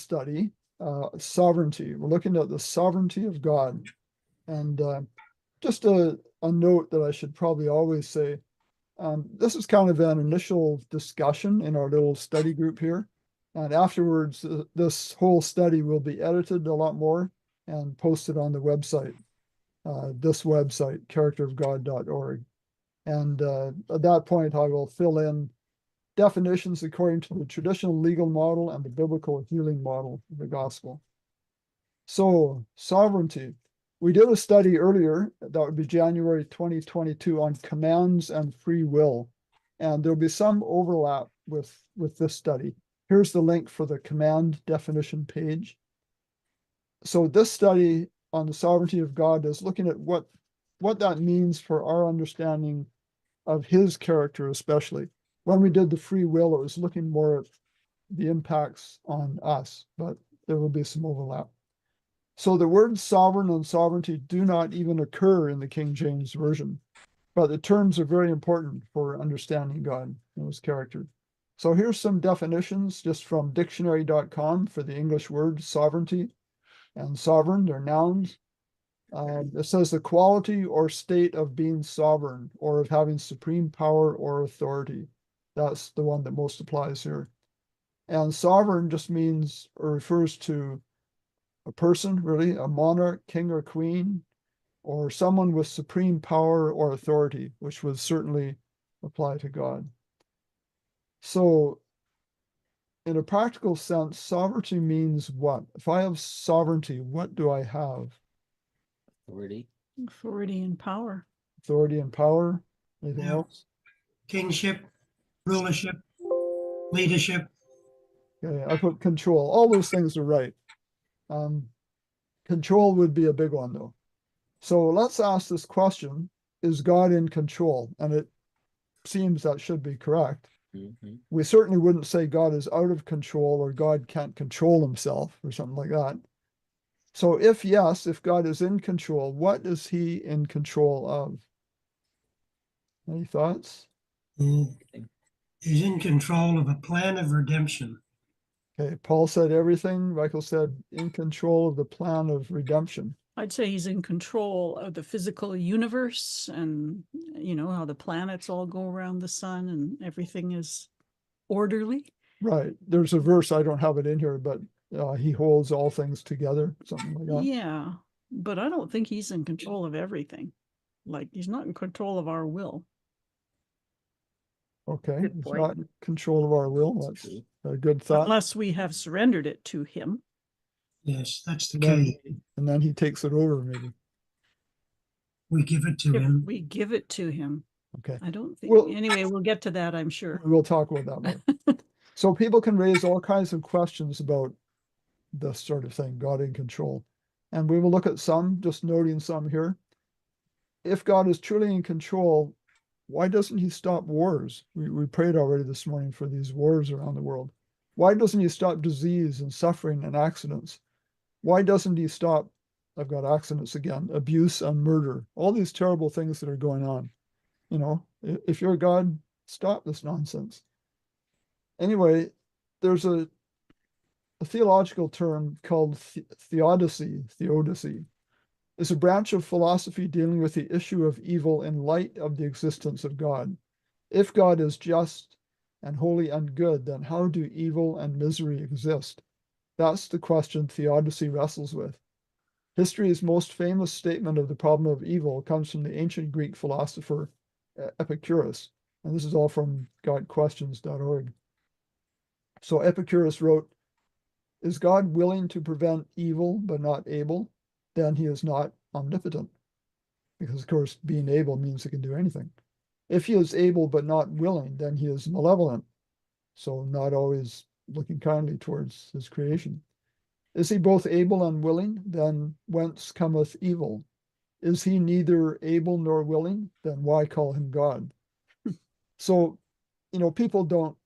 study, sovereignty. We're looking at the sovereignty of God. And just a note that I should probably always say, this is kind of an initial discussion in our little study group here. And afterwards, this whole study will be edited a lot more and posted on the website, this website, characterofgod.org. And at that point, I will fill in definitions according to the traditional legal model and the biblical healing model of the gospel. So, sovereignty. We did a study earlier, that would be January 2022, on commands and free will. And there'll be some overlap with this study. Here's the link for the command definition page. So this study on the sovereignty of God is looking at what that means for our understanding of his character, especially. When we did the free will, it was looking more at the impacts on us, but there will be some overlap. So the words sovereign and sovereignty do not even occur in the King James Version, but the terms are very important for understanding God and his character. So here's some definitions just from dictionary.com for the English word sovereignty and sovereign, they're nouns. It says the quality or state of being sovereign or of having supreme power or authority. That's the one that most applies here. And sovereign just means or refers to a person, really, a monarch, king or queen, or someone with supreme power or authority, which would certainly apply to God. So, in a practical sense, sovereignty means what? If I have sovereignty, what do I have? Authority. Authority and power. Authority and power. Anything else? Kingship, rulership, leadership. Okay, I put control. All those things are right. Control would be a big one, though. So let's ask this question: is God in control? And it seems that should be correct. Mm-hmm. We certainly wouldn't say God is out of control or God can't control himself or something like that. So if yes, if God is in control, what is he in control of? Any thoughts? He's in control of a plan of redemption. Okay, Paul said everything. Michael said in control of the plan of redemption. I'd say he's in control of the physical universe and, you know, how the planets all go around the sun and everything is orderly. Right. There's a verse, I don't have it in here, but he holds all things together, something like that. Yeah, but I don't think he's in control of everything. Like, he's not in control of our will. Okay, Good he's point. not in control of our will. That's a good thought. Unless we have surrendered it to him. Yes, that's the And then, key. and then he takes it over, maybe. We give it to If him. we give it to him. Okay. I don't think, Well- anyway, we'll get to that, I'm sure. We'll talk about that more. So people can raise all kinds of questions about this sort of thing, God in control. And we will look at some, just noting some here. If God is truly in control, why doesn't he stop wars? We prayed already this morning for these wars around the world. Why doesn't he stop disease and suffering and accidents? Why doesn't he stop, I've got accidents again, abuse and murder, all these terrible things that are going on? You know, if you're God, stop this nonsense. Anyway, there's a theological term called theodicy. It's a branch of philosophy dealing with the issue of evil in light of the existence of God. If God is just and holy and good, then how do evil and misery exist? That's the question theodicy wrestles with. History's most famous statement of the problem of evil comes from the ancient Greek philosopher Epicurus, and this is all from godquestions.org. So Epicurus wrote, "Is God willing to prevent evil but not able? Then he is not omnipotent." Because, of course, being able means he can do anything. If he is able but not willing, then he is malevolent. So not always looking kindly towards his creation. Is he both able and willing? Then whence cometh evil? Is he neither able nor willing? Then why call him God? So, you know, people don't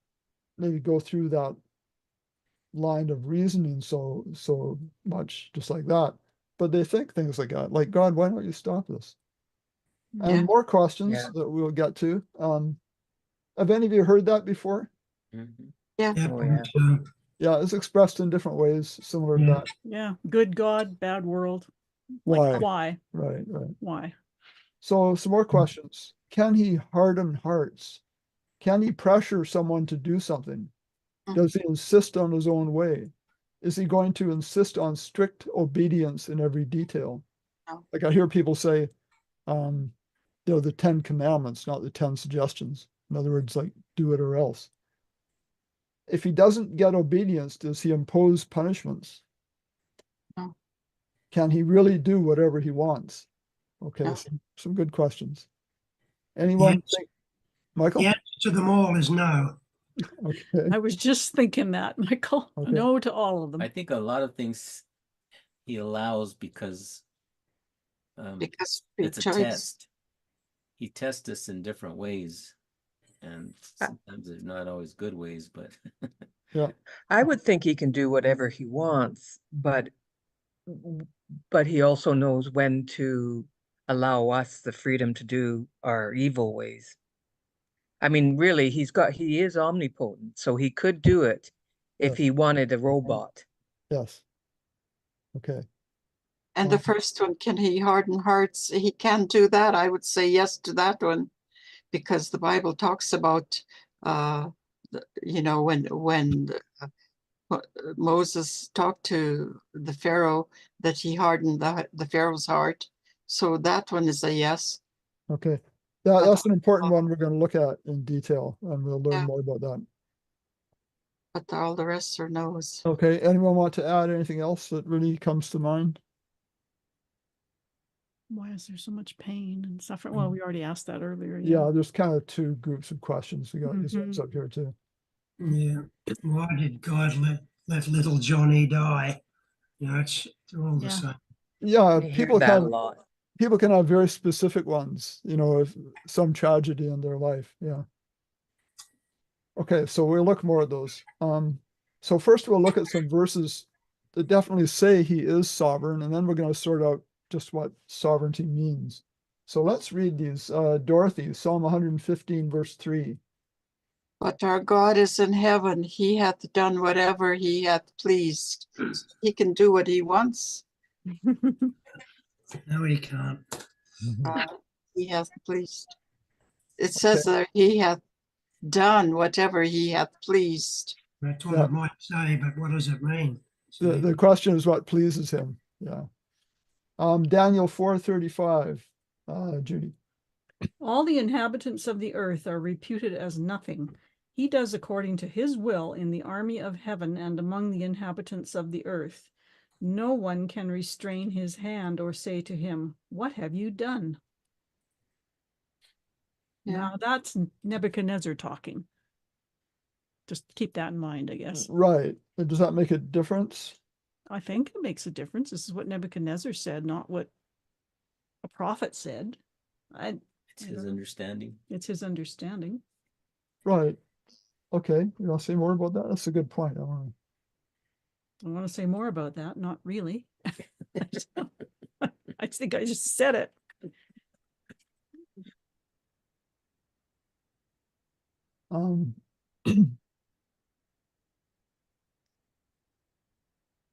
maybe go through that line of reasoning so much just like that, but they think things like that, like, God, why don't you stop this? And more questions that we'll get to. Have any of you heard that before? Mm-hmm. Yeah. Yep. Oh, yeah. Yeah, it's expressed in different ways, similar to Yeah. that. Yeah, good God, bad world. Like, Why? why? Right, right. Why? So some more questions. Can he harden hearts? Can he pressure someone to do something? Does he insist on his own way? Is he going to insist on strict obedience in every detail? No. Like I hear people say, the 10 commandments, not the 10 suggestions. In other words, like do it or else. If he doesn't get obedience, does he impose punishments? No. Can he really do whatever he wants? Okay, No. some good questions. Anyone Yes. think, Michael? The answer to them all is no. Okay, I was just thinking that, Michael. Okay. No to all of them. I think a lot of things he allows because Because free it's a choice. test. He tests us in different ways, and sometimes they're not always good ways, but I would think he can do whatever he wants, but he also knows when to allow us the freedom to do our evil ways. I mean, really, he is omnipotent, so he could do it if Yes. he wanted a robot. yes. Okay, And the first one, can he harden hearts? He can do that. I would say yes to that one, because the Bible talks about, when Moses talked to the Pharaoh, that he hardened the Pharaoh's heart. So that one is a yes. okay. That's an important one we're going to look at in detail, and we'll learn Yeah. more about that. But all the rest are no's. Okay, anyone want to add anything else that really comes to mind? Why is there so much pain and suffering? Well, we already asked that earlier. Yeah, there's kind of two groups of questions. We got these ones Mhm. up here too. Yeah. Why did God let little Johnny die? It's all the Yeah. same. Yeah, I hear that a lot. people can have very specific ones, if some tragedy in their life. Yeah. Okay, so we'll look more at those. So first we'll look at some verses that definitely say he is sovereign, and then we're going to sort out just what sovereignty means. So let's read these. Dorothy, Psalm 115, verse 3. But our God is in heaven. He hath done whatever he hath pleased. He can do what he wants. No, he can't. He hath pleased. It says that he hath done whatever he hath pleased. That's what Yeah. it might say, but what does it mean? The question is what pleases him. Yeah. Daniel 4:35, Judy. All the inhabitants of the earth are reputed as nothing. He does according to his will in the army of heaven and among the inhabitants of the earth. No one can restrain his hand or say to him, "What have you done?" Yeah. Now that's Nebuchadnezzar talking. Just keep that in mind, I guess. Right. Does that make a difference? I think it makes a difference. This is what Nebuchadnezzar said, not what a prophet said. it's his understanding. It's his understanding. Right. Okay. You want to say more about that? That's a good point. I want to say more about that. Not really. I think I just said it.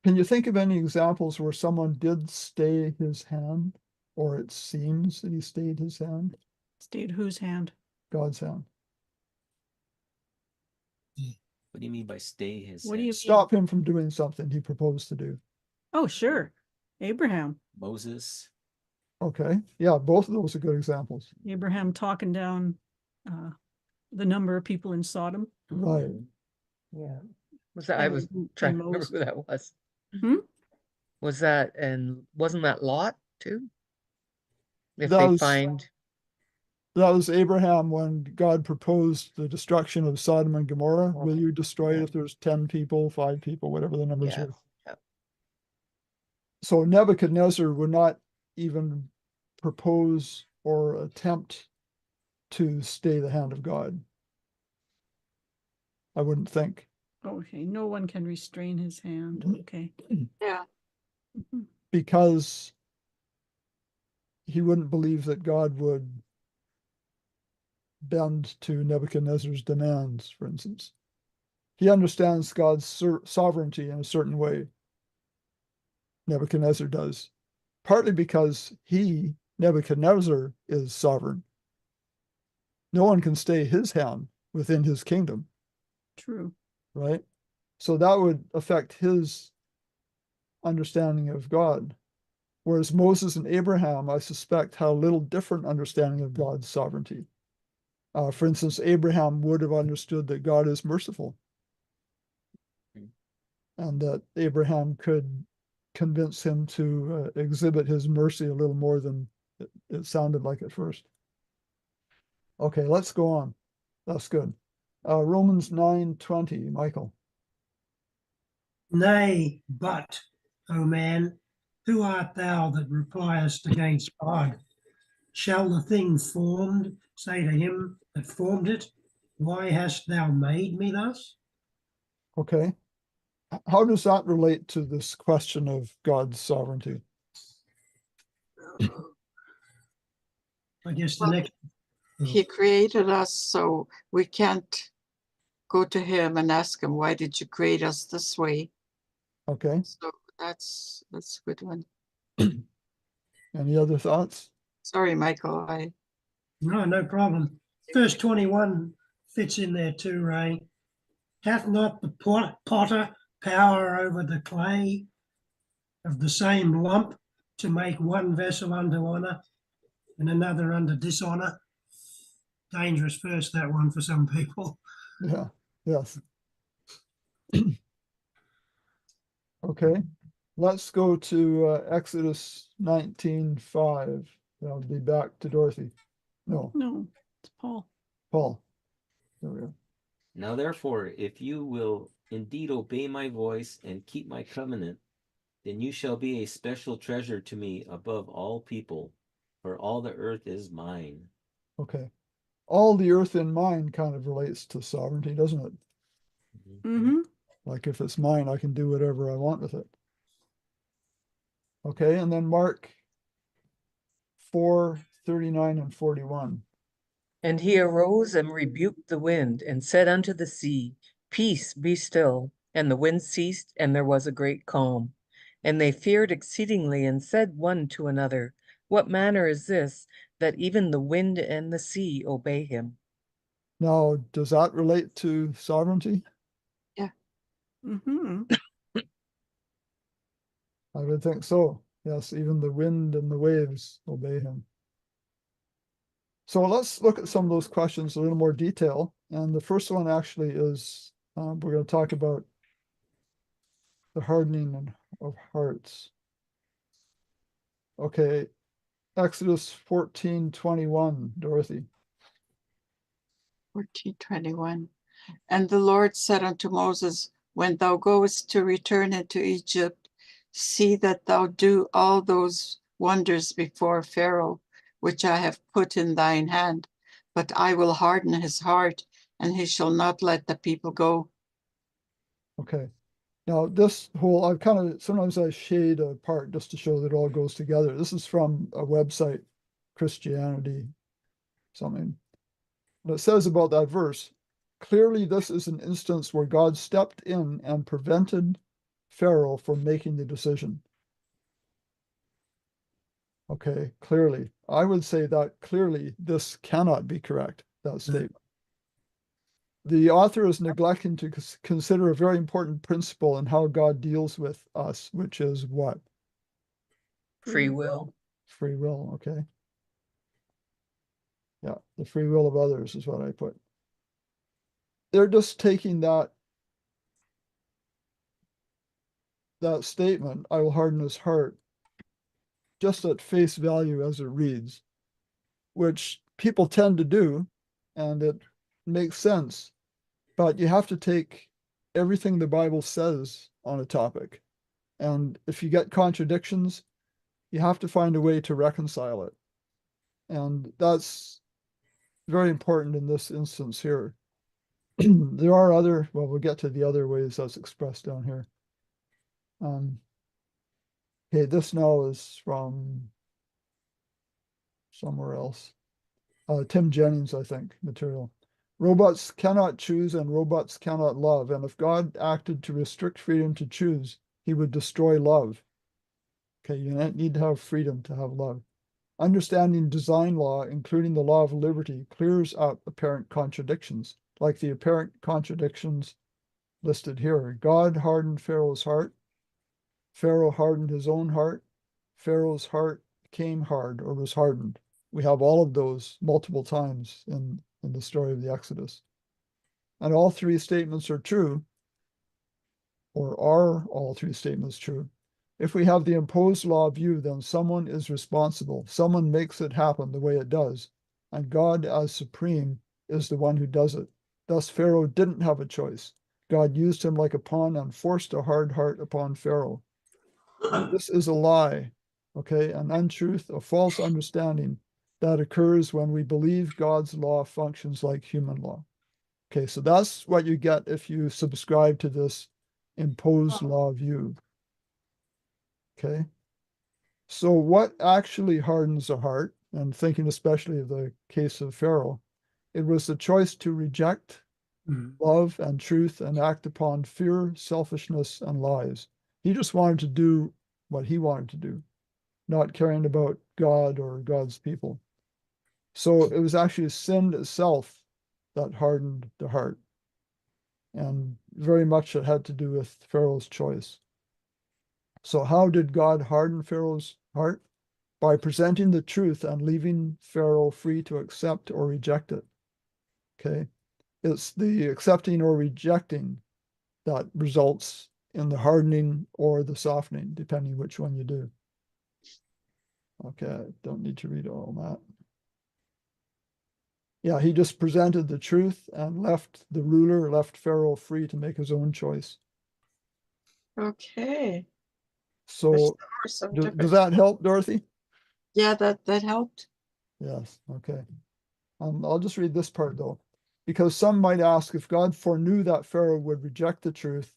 Can you think of any examples where someone did stay his hand, or it seems that he stayed his hand? Stayed whose hand? God's hand. What do you mean by stay his What do you hand? Stop him from doing something he proposed to do. Oh, sure. Abraham. Moses? Okay. Yeah, both of those are good examples. Abraham talking down the number of people in Sodom. Right. Yeah. I was And trying to remember Moses. who that was. Hmm? Wasn't that Lot too? If That they was- find, That was Abraham when God proposed the destruction of Sodom and Gomorrah. Will Okay. you destroy it Yeah. if there's 10 people, 5 people, whatever the numbers yeah, were? yeah. So Nebuchadnezzar would not even propose or attempt to stay the hand of God. I wouldn't think. Okay, no one can restrain his hand. Mhm. Okay. Yeah. Mhm. Because he wouldn't believe that God would bend to Nebuchadnezzar's demands, for instance. he understands God's sovereignty in a certain way. Nebuchadnezzar does, partly because he, Nebuchadnezzar, is sovereign. No one can stay his hand within his kingdom, True. right? So that would affect his understanding of God. Whereas Moses and Abraham, I suspect, had a little different understanding of God's sovereignty. For instance, Abraham would have understood that God is merciful, and that Abraham could convince him to exhibit his mercy a little more than it sounded like at first. Okay, let's go on. That's good. Romans 9:20, Michael. Nay, but, O man, who art thou that repliest against God? Shall the thing formed say to him that formed it, why hast thou made me thus? Okay. How does that relate to this question of God's sovereignty? I guess the Well, next. He created us, so we can't go to him and ask him, why did you create us this way? Okay. So that's a good one. Any other thoughts? Sorry, Michael. No problem. Verse 21 fits in there too, Ray. Hath not the potter power over the clay of the same lump to make one vessel unto honor and another unto dishonor? Dangerous verse, that one, for some people. Yeah. Yes. Okay. Let's go to Exodus 19:5. I'll be back to Dorothy. No, No, it's Paul. Paul. There we go. Now therefore, if you will indeed obey my voice and keep my covenant, then you shall be a special treasure to me above all people, for all the earth is mine. Okay. All the earth in mine kind of relates to sovereignty, doesn't it? Mm-hmm. Like if it's mine, I can do whatever I want with it. Okay, and then Mark 4:39 and 41. And he arose and rebuked the wind, and said unto the sea, Peace, be still. And the wind ceased, and there was a great calm. And they feared exceedingly, and said one to another, What manner is this, that even the wind and the sea obey him? Now, does that relate to sovereignty? Mm-hmm. I would think so. Yes, even the wind and the waves obey him. So let's look at some of those questions in a little more detail. And the first one actually is, we're going to talk about the hardening of hearts. Okay, Exodus 14:21, Dorothy. 14:21. And the Lord said unto Moses, when thou goest to return into Egypt, see that thou do all those wonders before Pharaoh, which I have put in thine hand. But I will harden his heart, and he shall not let the people go. Okay. Now this whole, I've kind of, sometimes I shade a part just to show that it all goes together. This is from a website, Christianity, something. And it says about that verse, clearly this is an instance where God stepped in and prevented Pharaoh from making the decision. Okay, clearly. I would say that clearly this cannot be correct, that statement. The author is neglecting to consider a very important principle in how God deals with us, which is what? Free will. Free will, okay. Yeah, the free will of others is what I put. They're just taking that statement, I will harden his heart, just at face value as it reads, which people tend to do, and it makes sense. But you have to take everything the Bible says on a topic. And if you get contradictions, you have to find a way to reconcile it. And that's very important in this instance here. There are other, well, we'll get to the other ways that's expressed down here. Okay, this now is from somewhere else. Tim Jennings, I think, material. Robots cannot choose and robots cannot love. And if God acted to restrict freedom to choose, he would destroy love. Okay, you need to have freedom to have love. Understanding design law, including the law of liberty, clears up apparent contradictions, like the apparent contradictions listed here. God hardened Pharaoh's heart. Pharaoh hardened his own heart. Pharaoh's heart became hard or was hardened. We have all of those multiple times in the story of the Exodus. And all three statements are true, or are all three statements true? If we have the imposed law view, then someone is responsible. Someone makes it happen the way it does. And God, as supreme, is the one who does it. Thus, Pharaoh didn't have a choice. God used him like a pawn and forced a hard heart upon Pharaoh. And this is a lie, okay? An untruth, a false understanding that occurs when we believe God's law functions like human law. Okay, so that's what you get if you subscribe to this imposed law view. Okay, so what actually hardens a heart, and thinking especially of the case of Pharaoh, it was the choice to reject love and truth and act upon fear, selfishness, and lies. He just wanted to do what he wanted to do, not caring about God or God's people. So it was actually sin itself that hardened the heart. And very much it had to do with Pharaoh's choice. So how did God harden Pharaoh's heart? By presenting the truth and leaving Pharaoh free to accept or reject it. Okay. It's the accepting or rejecting that results in the hardening or the softening, depending which one you do. Okay, I don't need to read all that. Yeah, he just presented the truth and left Pharaoh free to make his own choice. Okay. So There are some does different. that help, Dorothy? Yeah, that helped. Yes, okay. I'll just read this part though, because some might ask, if God foreknew that Pharaoh would reject the truth,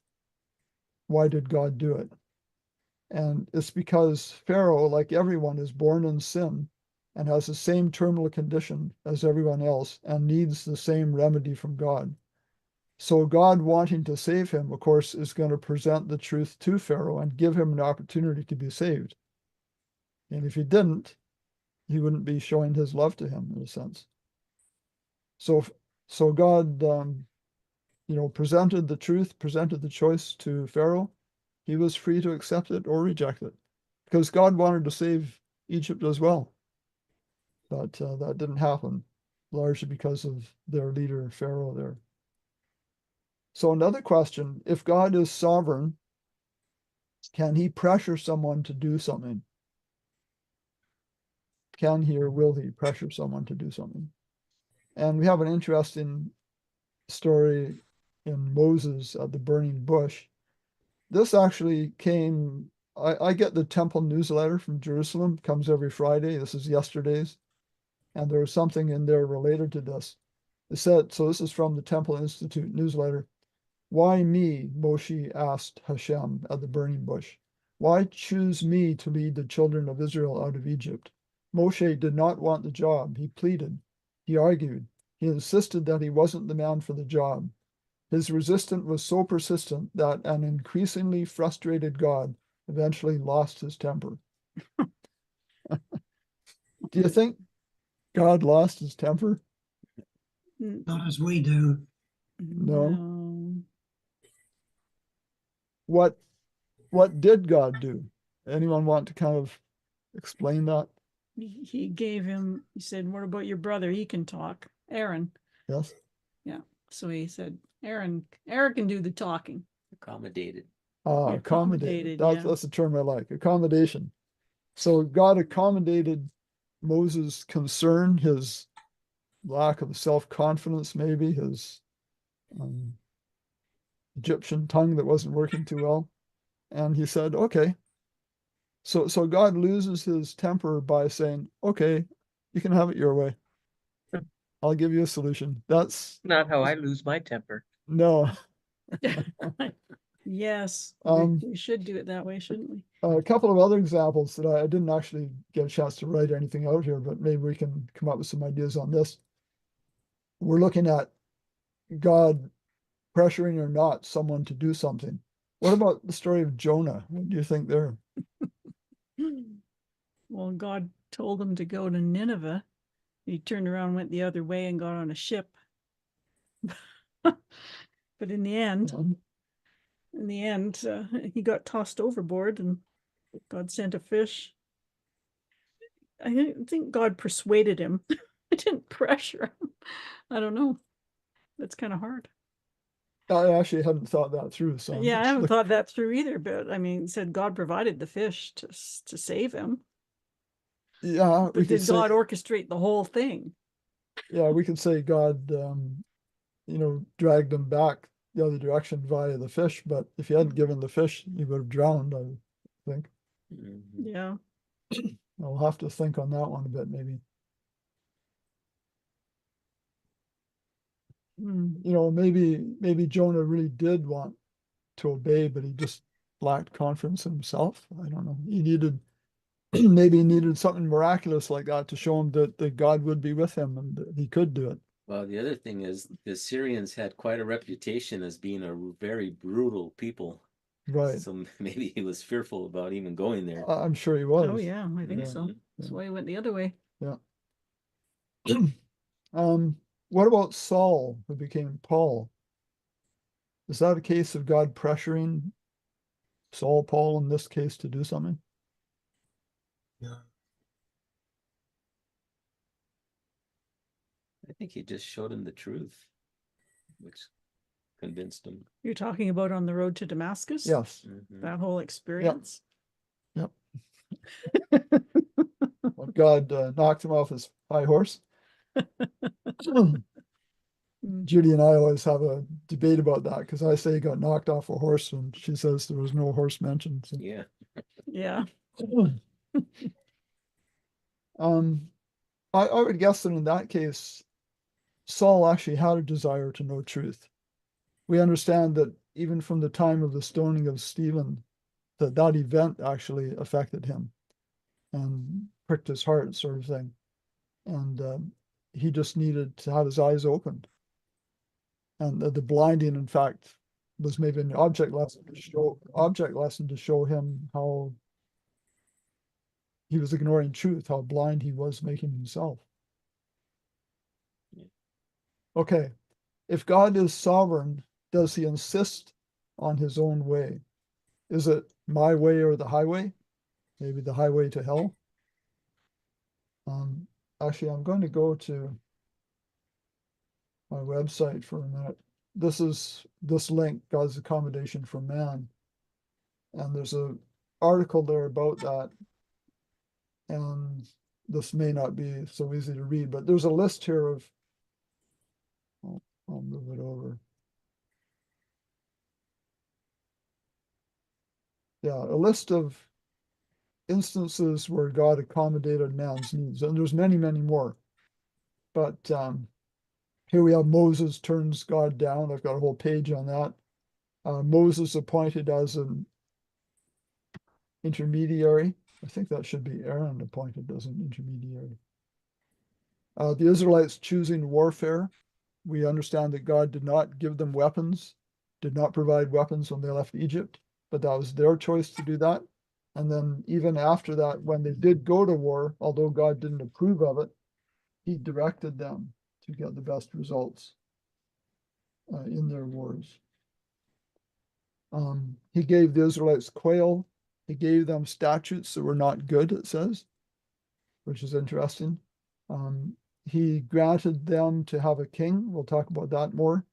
why did God do it? And it's because Pharaoh, like everyone, is born in sin and has the same terminal condition as everyone else and needs the same remedy from God. So God, wanting to save him, of course, is going to present the truth to Pharaoh and give him an opportunity to be saved. And if he didn't, he wouldn't be showing his love to him in a sense. So God, presented the truth, presented the choice to Pharaoh. He was free to accept it or reject it, because God wanted to save Egypt as well. But that didn't happen, largely because of their leader, Pharaoh there. So another question, if God is sovereign, can he pressure someone to do something? Can he or will he pressure someone to do something? And we have an interesting story in Moses at the burning bush. This actually came, I get the temple newsletter from Jerusalem, comes every Friday. This is yesterday's. And there was something in there related to this. It said, so this is from the Temple Institute newsletter. Why me? Moshe asked Hashem at the burning bush. Why choose me to lead the children of Israel out of Egypt? Moshe did not want the job. He pleaded. He argued. He insisted that he wasn't the man for the job. His resistance was so persistent that an increasingly frustrated God eventually lost his temper. Do you think God lost his temper? Not as we do. No. What did God do? Anyone want to kind of explain that? He gave him, he said, what about your brother? He can talk. Aaron. Yes. Yeah. So he said, Aaron can do the talking. Accommodated. Accommodated. Yeah. That's the term I like. Accommodation. So God accommodated Moses' concern, his lack of self-confidence, maybe his Egyptian tongue that wasn't working too well. And he said, okay. So God loses his temper by saying, okay, you can have it your way. I'll give you a solution. That's Not how I lose my temper. no. Yes. We should do it that way, shouldn't we? A couple of other examples that I didn't actually get a chance to write anything out here, but maybe we can come up with some ideas on this. We're looking at God pressuring or not someone to do something. What about the story of Jonah? What do you think there? Well, God told him to go to Nineveh. He turned around, went the other way, and got on a ship. But in the end, he got tossed overboard, and God sent a fish. I think God persuaded him. I didn't pressure him. I don't know. That's kind of hard. I actually hadn't thought that through. So Yeah, I haven't thought that through either. But I mean, said God provided the fish to save him. Yeah, but did God orchestrate the whole thing? Yeah, we could say God, dragged them back the other direction via the fish. But if he hadn't given the fish, he would have drowned, I think. Yeah. I'll have to think on that one a bit, maybe. Maybe Jonah really did want to obey, but he just lacked confidence in himself. I don't know. He needed something miraculous like that to show him that God would be with him and that he could do it. Well, the other thing is the Syrians had quite a reputation as being a very brutal people. Right. So maybe he was fearful about even going there. I'm sure he was. Oh yeah, I think so. That's why he went the other way. Yeah. What about Saul, who became Paul? Is that a case of God pressuring Paul in this case, to do something? Yeah. I think he just showed him the truth, which convinced him. You're talking about on the road to Damascus? Yes. That whole experience? Yep. Well, God knocked him off his high horse. Judy and I always have a debate about that because I say he got knocked off a horse and she says there was no horse mentioned. So. Yeah. Yeah. I would guess that in that case, Saul actually had a desire to know truth. We understand that even from the time of the stoning of Stephen, that event actually affected him and pricked his heart, sort of thing. And he just needed to have his eyes opened. And the blinding, in fact, was maybe an object lesson to show him how he was ignoring truth, how blind he was making himself. Yeah. Okay, if God is sovereign, does he insist on his own way? Is it my way or the highway? Maybe the highway to hell? Actually, I'm going to go to my website for a minute. This is this link, God's Accommodation for Man. And there's an article there about that. And this may not be so easy to read, but there's a list here of, I'll move it over. Yeah, a list of instances where God accommodated man's needs. And there's many, many more. But here we have Moses turns God down. I've got a whole page on that. Moses appointed as an intermediary. I think that should be Aaron appointed as an intermediary. The Israelites choosing warfare. We understand that God did not give them weapons, did not provide weapons when they left Egypt, but that was their choice to do that. And then even after that, when they did go to war, although God didn't approve of it, he directed them to get the best results in their wars. He gave the Israelites quail. He gave them statutes that were not good, it says, which is interesting. He granted them to have a king. We'll talk about that more.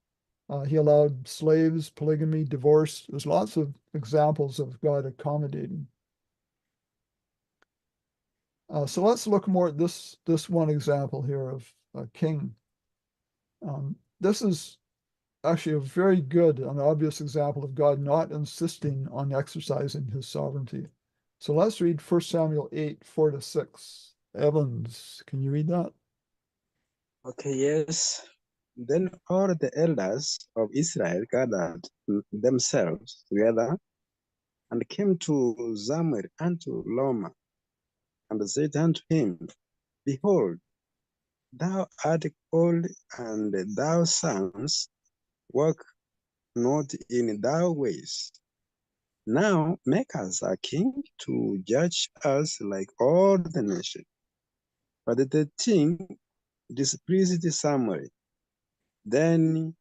He allowed slaves, polygamy, divorce. There's lots of examples of God accommodating. So let's look more at this one example here of a king. This is actually a very good and obvious example of God not insisting on exercising his sovereignty. So let's read 1 Samuel 8, 4-6. Evans, can you read that? Okay, yes. Then all the elders of Israel gathered themselves together and came to Samuel unto Loma, and said unto him, Behold, thou art old, and thy sons walk not in thy ways. Now make us a king to judge us like all the nations. But the king displeased Samuel. Then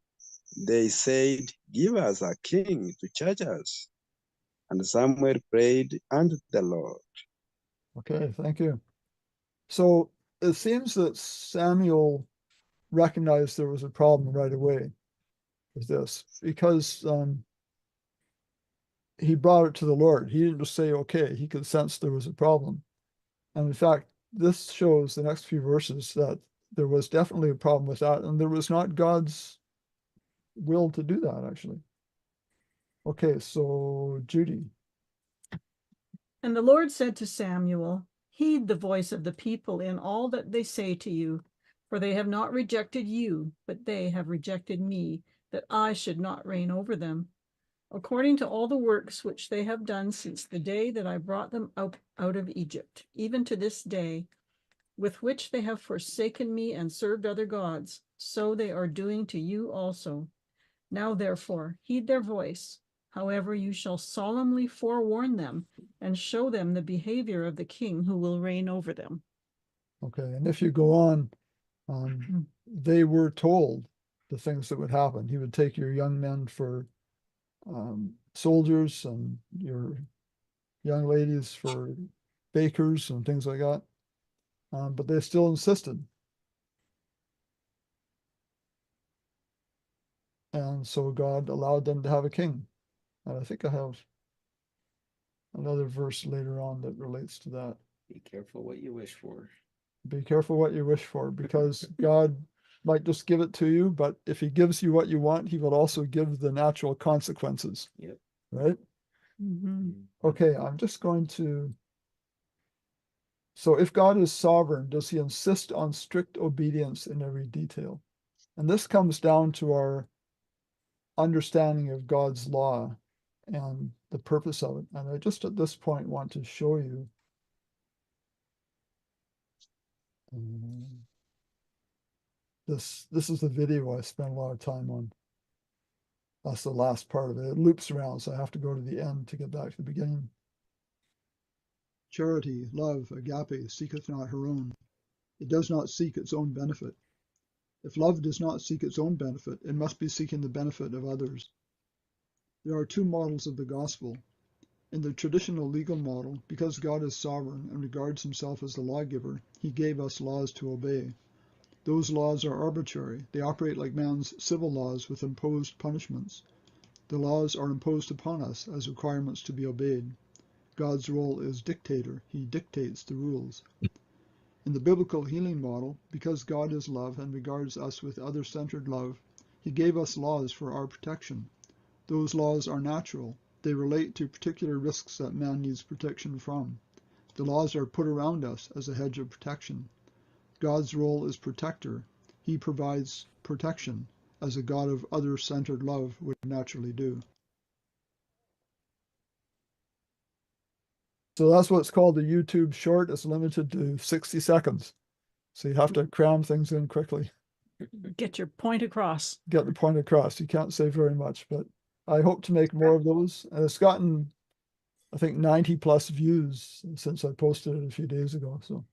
they said, give us a king to judge us. And Samuel prayed unto the Lord. Okay, thank you. So it seems that Samuel recognized there was a problem right away with this because he brought it to the Lord. He didn't just say, okay, he could sense there was a problem. And in fact, this shows the next few verses that there was definitely a problem with that, and there was not God's will to do that, actually. Okay, so Judy. And the Lord said to Samuel, heed the voice of the people in all that they say to you, for they have not rejected you, but they have rejected me, that I should not reign over them. According to all the works which they have done since the day that I brought them out of Egypt, even to this day, with which they have forsaken me and served other gods, so they are doing to you also. Now therefore, heed their voice. However, you shall solemnly forewarn them and show them the behavior of the king who will reign over them. Okay, and if you go on, they were told the things that would happen. He would take your young men for soldiers and your young ladies for bakers and things like that. But they still insisted. And so God allowed them to have a king. And I think I have another verse later on that relates to that. Be careful what you wish for. Be careful what you wish for, because God might just give it to you, but if he gives you what you want, he will also give the natural consequences. Yep. Right? Mm-hmm. Okay, I'm just going to. So if God is sovereign, does he insist on strict obedience in every detail? And this comes down to our understanding of God's law and the purpose of it. And I just at this point want to show you this is the video I spent a lot of time on. That's the last part of it. It loops around, so I have to go to the end to get back to the beginning. Charity, love, agape, seeketh not her own. It does not seek its own benefit. If love does not seek its own benefit, it must be seeking the benefit of others. There are two models of the gospel. In the traditional legal model, because God is sovereign and regards himself as the lawgiver, he gave us laws to obey. Those laws are arbitrary. They operate like man's civil laws with imposed punishments. The laws are imposed upon us as requirements to be obeyed. God's role is dictator. He dictates the rules. In the biblical healing model, because God is love and regards us with other-centered love, he gave us laws for our protection. Those laws are natural. They relate to particular risks that man needs protection from. The laws are put around us as a hedge of protection. God's role is protector. He provides protection, as a God of other-centered love would naturally do. So that's what's called a YouTube short. It's limited to 60 seconds. So you have to cram things in quickly. Get your point across. Get the point across. You can't say very much, but I hope to make more of those. And it's gotten, I think, 90 plus views since I posted it a few days ago. So,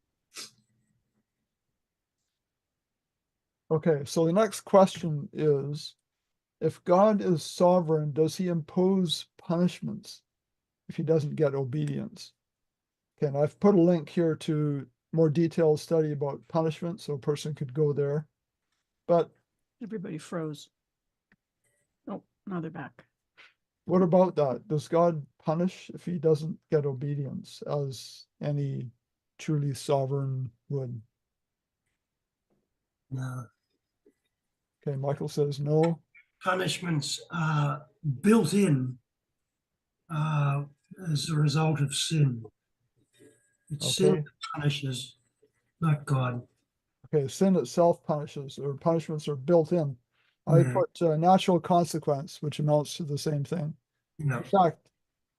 okay, so the next question is, if God is sovereign, does he impose punishments if he doesn't get obedience? Okay, and I've put a link here to more detailed study about punishment, so a person could go there. But Everybody froze. Oh, now they're back. what about that? Does God punish if he doesn't get obedience, as any truly sovereign would? No. Okay, Michael says no. Punishments are built in as a result of sin. It's sin Okay. that punishes, not God. Okay, sin itself punishes, or punishments are built in. I Yeah. put natural consequence, which amounts to the same thing. No. In fact,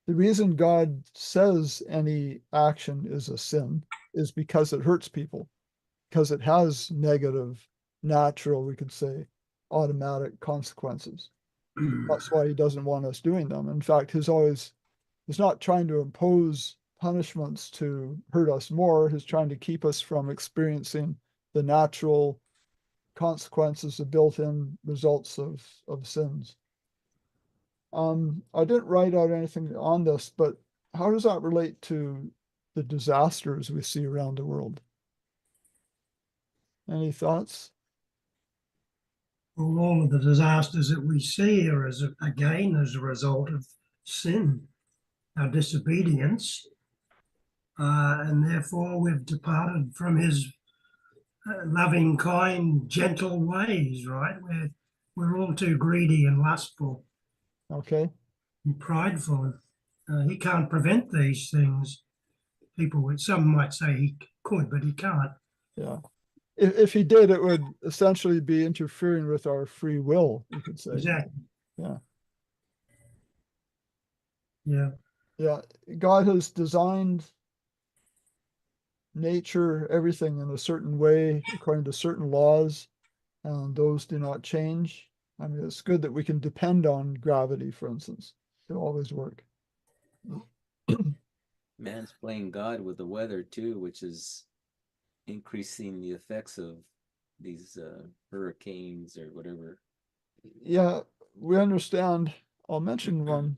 the reason God says any action is a sin is because it hurts people, because it has negative, natural, we could say, automatic consequences. That's why he doesn't want us doing them. In fact, he's not trying to impose punishments to hurt us more. He's trying to keep us from experiencing the natural consequences, the built-in results of sins. I didn't write out anything on this, but how does that relate to the disasters we see around the world? Any thoughts? Well, all of the disasters that we see are again as a result of sin, our disobedience, and therefore we've departed from his loving, kind, gentle ways, right? We're all too greedy and lustful Okay. and prideful. He can't prevent these things. Some might say he could, but he can't. Yeah. If he did, it would essentially be interfering with our free will, you could say. Exactly. Yeah. Yeah. Yeah. God has designed nature, everything in a certain way, according to certain laws, and those do not change. I mean, it's good that we can depend on gravity, for instance, to always work. Man's playing God with the weather too, which is increasing the effects of these hurricanes or whatever. Yeah, we understand. I'll mention one.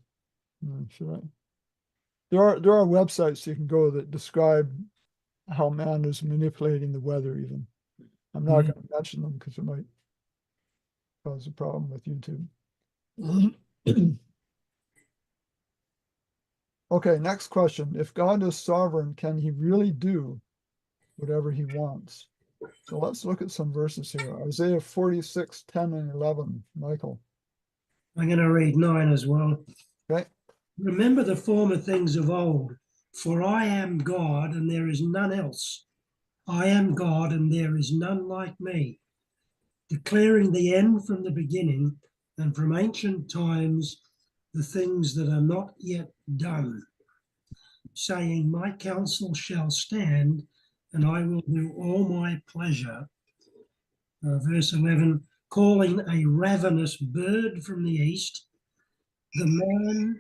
Should I? There are websites you can go that describe how man is manipulating the weather even. I'm not going to mention them because it might cause a problem with YouTube. Okay, next question. If God is sovereign, can he really do whatever he wants? So let's look at some verses here. Isaiah 46, 10 and 11. Michael. I'm going to read 9 as well. Okay. Remember the former things of old, for I am God and there is none else. I am God and there is none like me, declaring the end from the beginning and from ancient times the things that are not yet done, saying, my counsel shall stand and I will do all my pleasure. Verse 11, calling a ravenous bird from the east, the man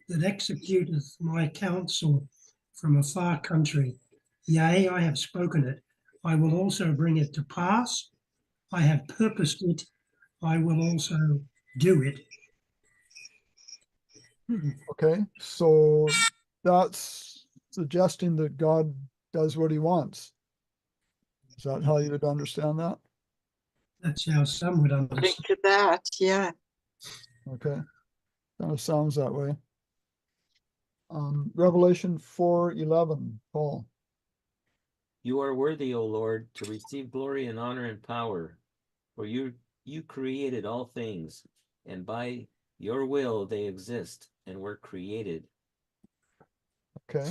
that executeth my counsel from a far country. Yea, I have spoken it. I will also bring it to pass. I have purposed it. I will also do it. Okay. So that's suggesting that God does what he wants. Is that how you would understand that? That's how some would According understand. to that, yeah. Okay. Kind of sounds that way. Revelation 4:11, Paul. You are worthy, O Lord, to receive glory and honor and power, for you created all things, and by your will they exist and were created. Okay.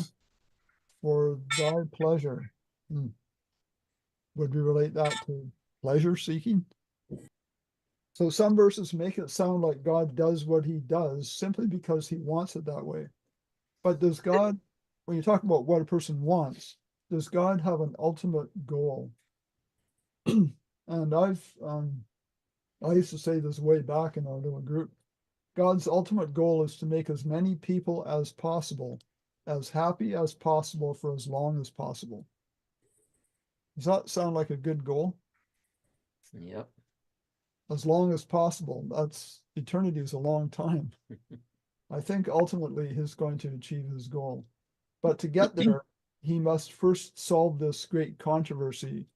For thy pleasure. Would we relate that to pleasure seeking? So some verses make it sound like God does what he does simply because he wants it that way. But does God, when you talk about what a person wants, does God have an ultimate goal? And I used to say this way back in our little group. God's ultimate goal is to make as many people as possible, as happy as possible for as long as possible. Does that sound like a good goal? Yep. As long as possible. That's eternity is a long time. I think ultimately he's going to achieve his goal. But to get there, he must first solve this great controversy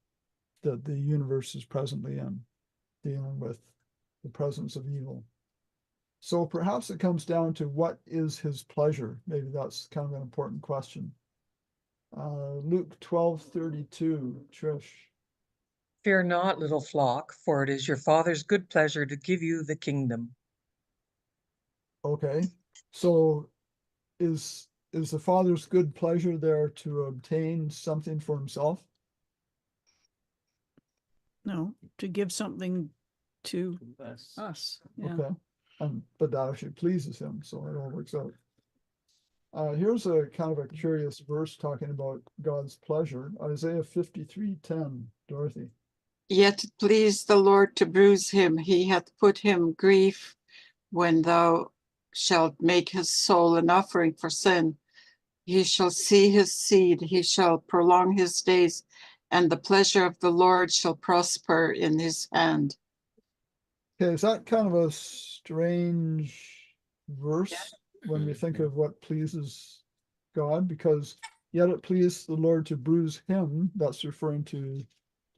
that the universe is presently in, dealing with the presence of evil. So perhaps it comes down to what is his pleasure? Maybe that's kind of an important question. Luke 12:32, Trish. Fear not, little flock, for it is your Father's good pleasure to give you the kingdom. Okay, so is the Father's good pleasure there to obtain something for himself? No, to give something to Us. us. Yeah. Okay, but that actually pleases him, so it all works out. Here's a kind of a curious verse talking about God's pleasure. Isaiah 53:10, Dorothy. Yet it pleased the Lord to bruise him. He hath put him grief when thou shalt make his soul an offering for sin. He shall see his seed, he shall prolong his days, and the pleasure of the Lord shall prosper in his hand. Okay, is that kind of a strange verse when we think of what pleases God? Because yet it pleased the Lord to bruise him. That's referring to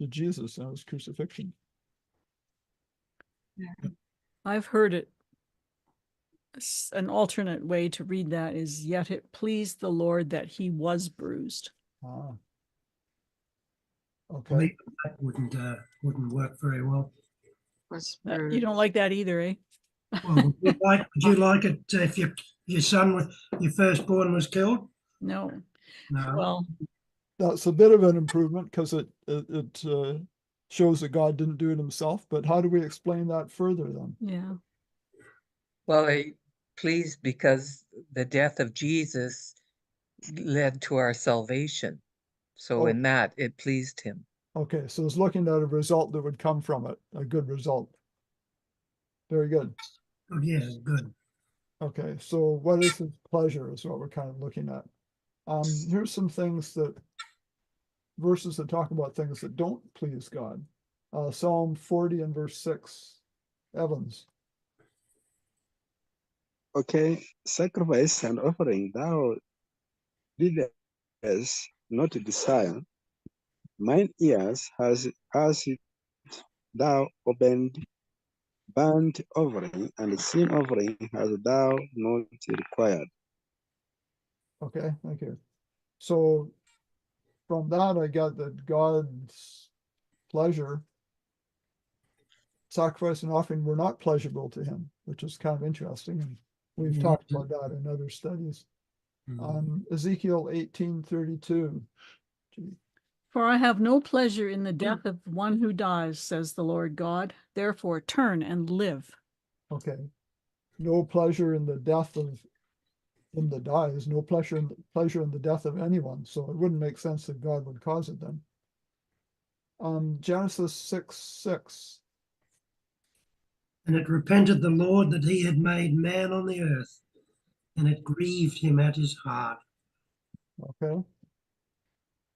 Jesus and his crucifixion. I've heard it. An alternate way to read that is, yet it pleased the Lord that he was bruised. Ah. Well, Okay. even that wouldn't work very well. Was You bruised. don't like that either, eh? Well, would you like it if your son, your firstborn, was killed? No. No. Well, That's a bit of an improvement because it shows that God didn't do it himself. But how do we explain that further then? yeah. Well, pleased because the death of Jesus led to our salvation. So Oh. in that, it pleased him. Okay, so it's looking at a result that would come from it, a good result. Very good. Oh, yes, good. Okay, so what is his pleasure is what we're kind of looking at. Here's some things verses that talk about things that don't please God. Psalm 40 and verse 6. Evans. Okay, sacrifice and offering thou didst not desire. Mine ears has it thou opened. Burnt offering and sin offering hast thou not required. Okay, thank you. So from that, I got that God's pleasure, sacrifice and offering were not pleasurable to him, which is kind of interesting. And we've Mhm. talked about that in other studies. Ezekiel 18:32. For I have no pleasure in the death of one who dies, says the Lord God. Therefore, turn and live. Okay. No pleasure in the death of him that dies, no pleasure in the death of anyone. So it wouldn't make sense that God would cause it then. Genesis 6:6. And it repented the Lord that he had made man on the earth, and it grieved him at his heart. Okay.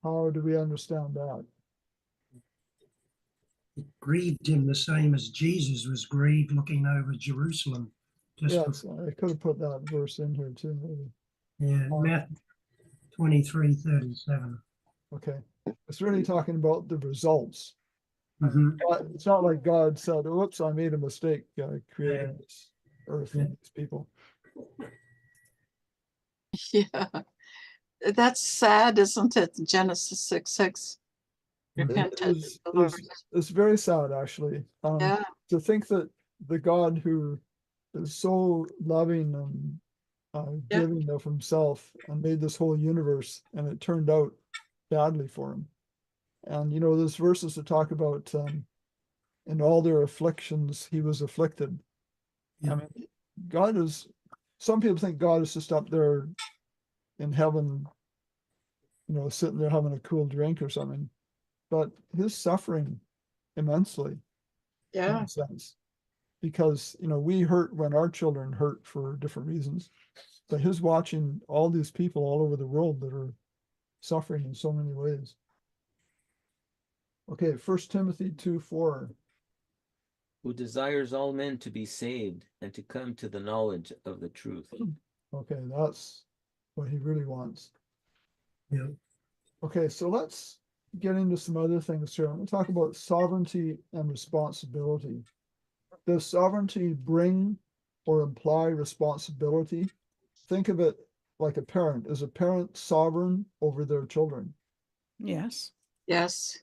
How do we understand that? It grieved him the same as Jesus was grieved looking over Jerusalem. Yes, I could have put that verse in here too, maybe. Yeah, Matthew 23:37. Okay. It's really talking about the results. Mhm. It's not like God said, "Oops, I made a mistake creating Yeah. this earth Yeah. and these people." Yeah. That's sad, isn't it? Genesis 6:6. It Repented is, the Lord. it's very sad, actually. Yeah. To think that the God who is so loving and Yeah. giving of himself and made this whole universe, and it turned out badly for him. And there's verses that talk about in all their afflictions he was afflicted. Yeah. I mean, God is. Some people think God is just up there in heaven, sitting there having a cool drink or something. But his suffering immensely, in Yeah. a sense, because we hurt when our children hurt for different reasons. But his watching all these people all over the world that are suffering in so many ways. Okay, 1 Timothy 2:4. Who desires all men to be saved and to come to the knowledge of the truth. Okay, that's what he really wants. Yeah. Okay, so let's get into some other things here. I'm going to talk about sovereignty and responsibility. Does sovereignty bring or imply responsibility? Think of it like a parent. Is a parent sovereign over their children? Yes. Yes.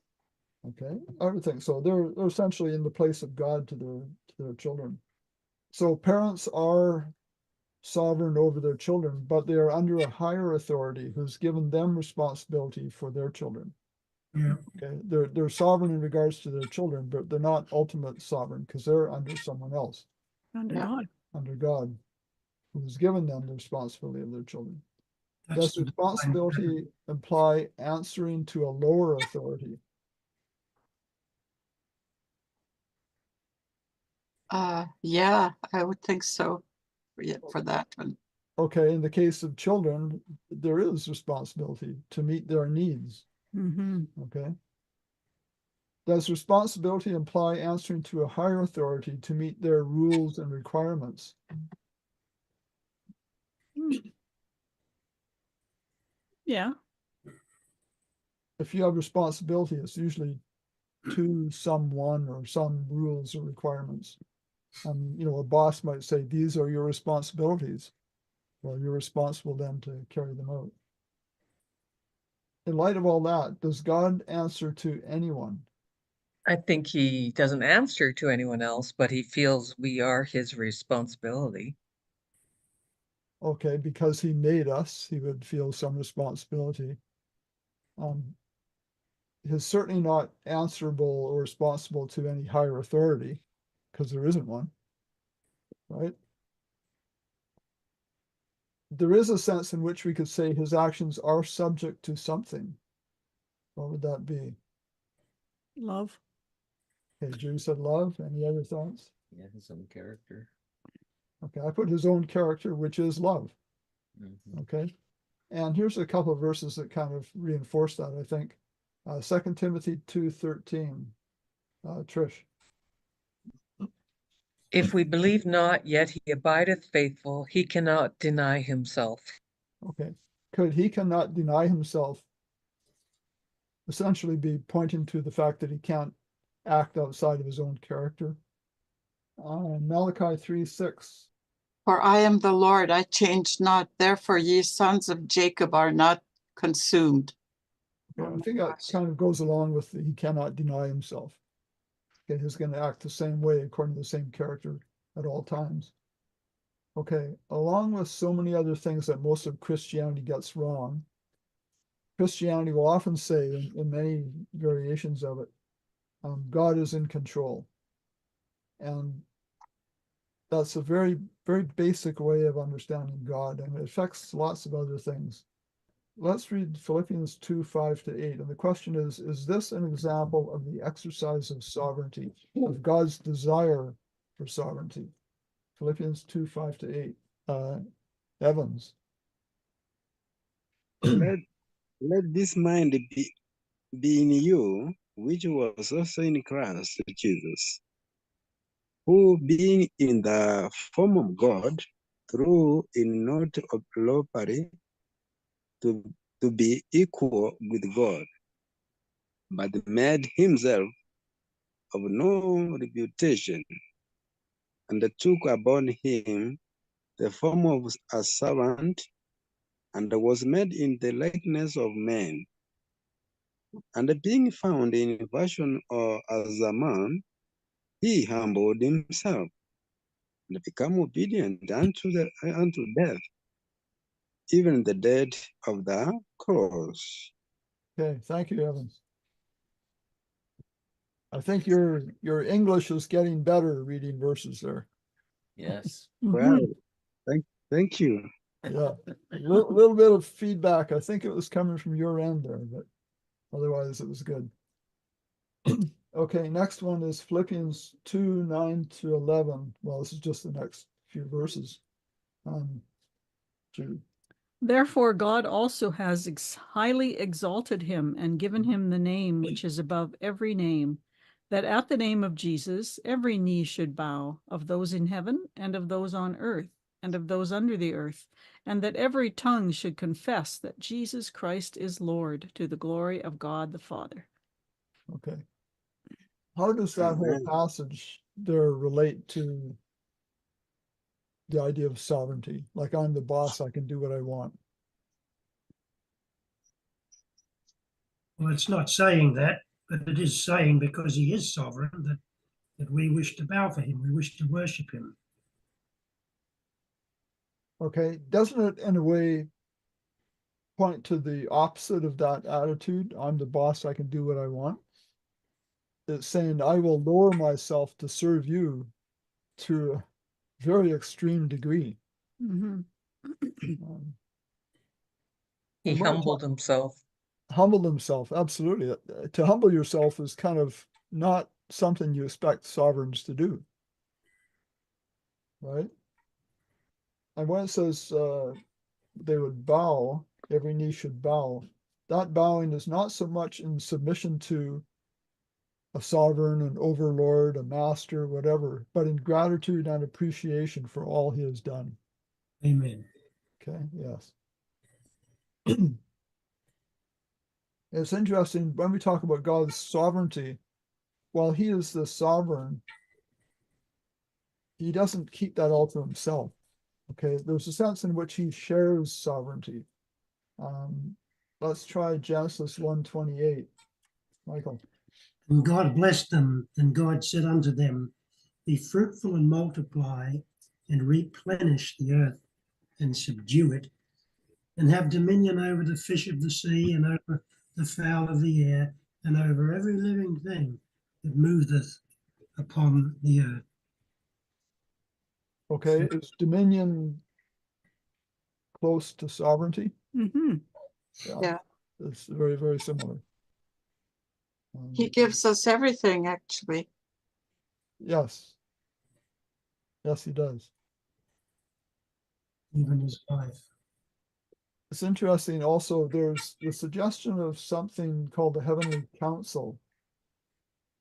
Okay, I would think so. They're essentially in the place of God to their children. So parents are sovereign over their children, but they are under a higher authority who's given them responsibility for their children. Yeah. Okay, they're sovereign in regards to their children, but they're not ultimate sovereign because they're under someone else, Under Yeah. God. under God, who's given them the responsibility of their children. That's Does the divine responsibility imply answering to a lower authority? Yeah, I would think so. Yeah, for that one. Okay, in the case of children, there is responsibility to meet their needs. Mm-hmm. Okay. Does responsibility imply answering to a higher authority to meet their rules and requirements? Yeah. If you have responsibility, it's usually to someone or some rules or requirements. You know, a boss might say, these are your responsibilities. Well, you're responsible then to carry them out. In light of all that, does God answer to anyone? I think he doesn't answer to anyone else, but he feels we are his responsibility. Okay, because he made us, he would feel some responsibility. He's certainly not answerable or responsible to any higher authority, because there isn't one, right? There is a sense in which we could say his actions are subject to something. What would that be? Love. Okay, Drew said love. Any other thoughts? Yeah, his own character. Okay, I put his own character, which is love. Mhm. Okay, and here's a couple of verses that kind of reinforce that, I think. 2 Timothy 2:13. Trish. If we believe not, yet he abideth faithful, he cannot deny himself. Okay, could he cannot deny himself essentially be pointing to the fact that he can't act outside of his own character? Malachi 3:6. For I am the Lord, I change not. Therefore, ye sons of Jacob are not consumed. Okay, I think that kind of goes along with the, he cannot deny himself. Okay, he's going to act the same way according to the same character at all times. Okay, along with so many other things that most of Christianity gets wrong, Christianity will often say, in many variations of it, God is in control. And that's a very, very basic way of understanding God, and it affects lots of other things. Let's read Philippians 2:5-8. And the question is this an example of the exercise of sovereignty, of God's desire for sovereignty? Philippians 2:5-8. Evans. Let, let this mind be in you, which was also in Christ Jesus, who being in the form of God, through in not of robbery to be equal with God, but made himself of no reputation, and took upon him the form of a servant, and was made in the likeness of men. And being found in fashion as a man, he humbled himself and became obedient unto death, even the death of the cross. Okay, thank you, Evans. I think your English is getting better reading verses there. Yes. Well, Mhm. thank you. Yeah, a little bit of feedback. I think it was coming from your end there, but otherwise it was good. Okay, next one is Philippians 2:9-11. Well, this is just the next few verses. Jude. Therefore, God also has highly exalted him and given him the name which is above every name, that at the name of Jesus every knee should bow, of those in heaven and of those on earth and of those under the earth, and that every tongue should confess that Jesus Christ is Lord, to the glory of God the Father. Okay. How does that whole Amen. passage there relate to the idea of sovereignty? Like, I'm the boss, I can do what I want. Well, it's not saying that, but it is saying because he is sovereign that we wish to bow for him, we wish to worship him. Okay, doesn't it in a way point to the opposite of that attitude? I'm the boss, I can do what I want. It's saying I will lower myself to serve you to a very extreme degree. Mhm. He And when it humbled himself. humbled himself, absolutely. To humble yourself is kind of not something you expect sovereigns to do. right? And when it says they would bow, every knee should bow, that bowing is not so much in submission to a sovereign, an overlord, a master, whatever, but in gratitude and appreciation for all he has done. Amen. Okay, yes. It's interesting when we talk about God's sovereignty, while he is the sovereign, he doesn't keep that all to himself. Okay, there's a sense in which he shares sovereignty. Let's try Genesis 1:28. Michael. And God blessed them, and God said unto them, be fruitful and multiply, and replenish the earth, and subdue it, and have dominion over the fish of the sea, and over the fowl of the air, and over every living thing that moveth upon the earth. Okay, is dominion close to sovereignty? Mm-hmm. Yeah. It's very, very similar. He gives us everything, actually. Yes. Yes, he does. Even his life. It's interesting also, there's the suggestion of something called the Heavenly Council.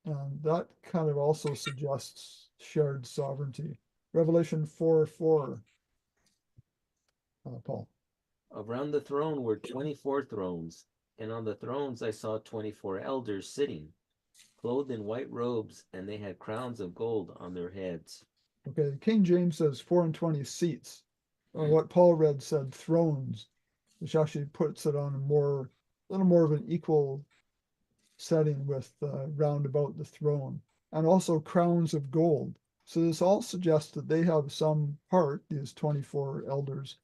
And that kind of also suggests shared sovereignty. Revelation 4:4. Paul. Around the throne were 24 thrones, and on the thrones I saw 24 elders sitting, clothed in white robes, and they had crowns of gold on their heads. Okay, King James says 4 and 20 seats. What Paul read said thrones, which actually puts it on a little more of an equal setting with round about the throne, and also crowns of gold. So this all suggests that they have some part, these 24 elders,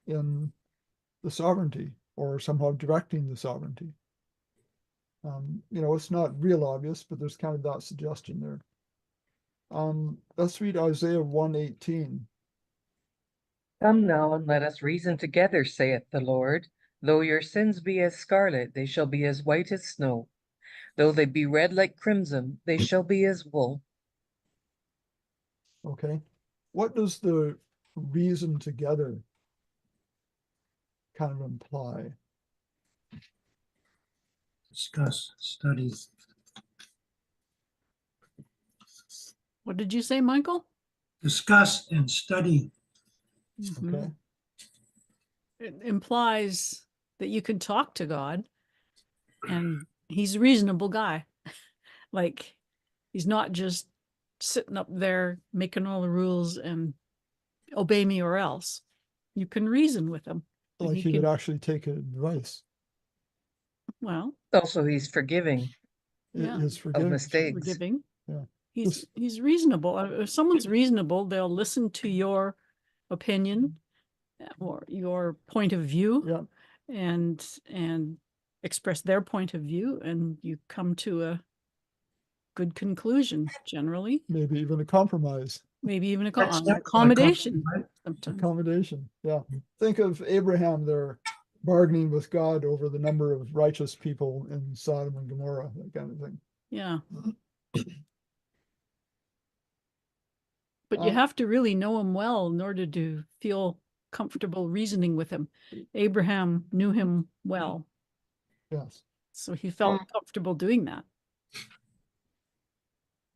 in the sovereignty, or somehow directing the sovereignty. It's not real obvious, but there's kind of that suggestion there. Let's read Isaiah 1:18. Come now and let us reason together, saith the Lord. Though your sins be as scarlet, they shall be as white as snow. Though they be red like crimson, they shall be as wool. Okay. What does the reason together kind of imply? Discuss, study. What did you say, Michael? Discuss and study. Mhm. Okay. It implies that you can talk to God and he's a reasonable guy. Like, he's not just sitting up there making all the rules and obey me or else. You can reason with him. and Like he would actually take advice. Well, Also, he's forgiving Yeah. His of forgiving. mistakes. forgiving. Yeah. He's reasonable. If someone's reasonable, they'll listen to your opinion or your point of view Yeah. and express their point of view, and you come to a good conclusion generally. Maybe even a compromise. Maybe even an That's accommodation right? sometimes. Accommodation. Yeah. Think of Abraham there bargaining with God over the number of righteous people in Sodom and Gomorrah, that kind of thing. Yeah. But you have to really know him well in order to feel comfortable reasoning with him. Abraham knew him well, Yes. so he felt comfortable doing that.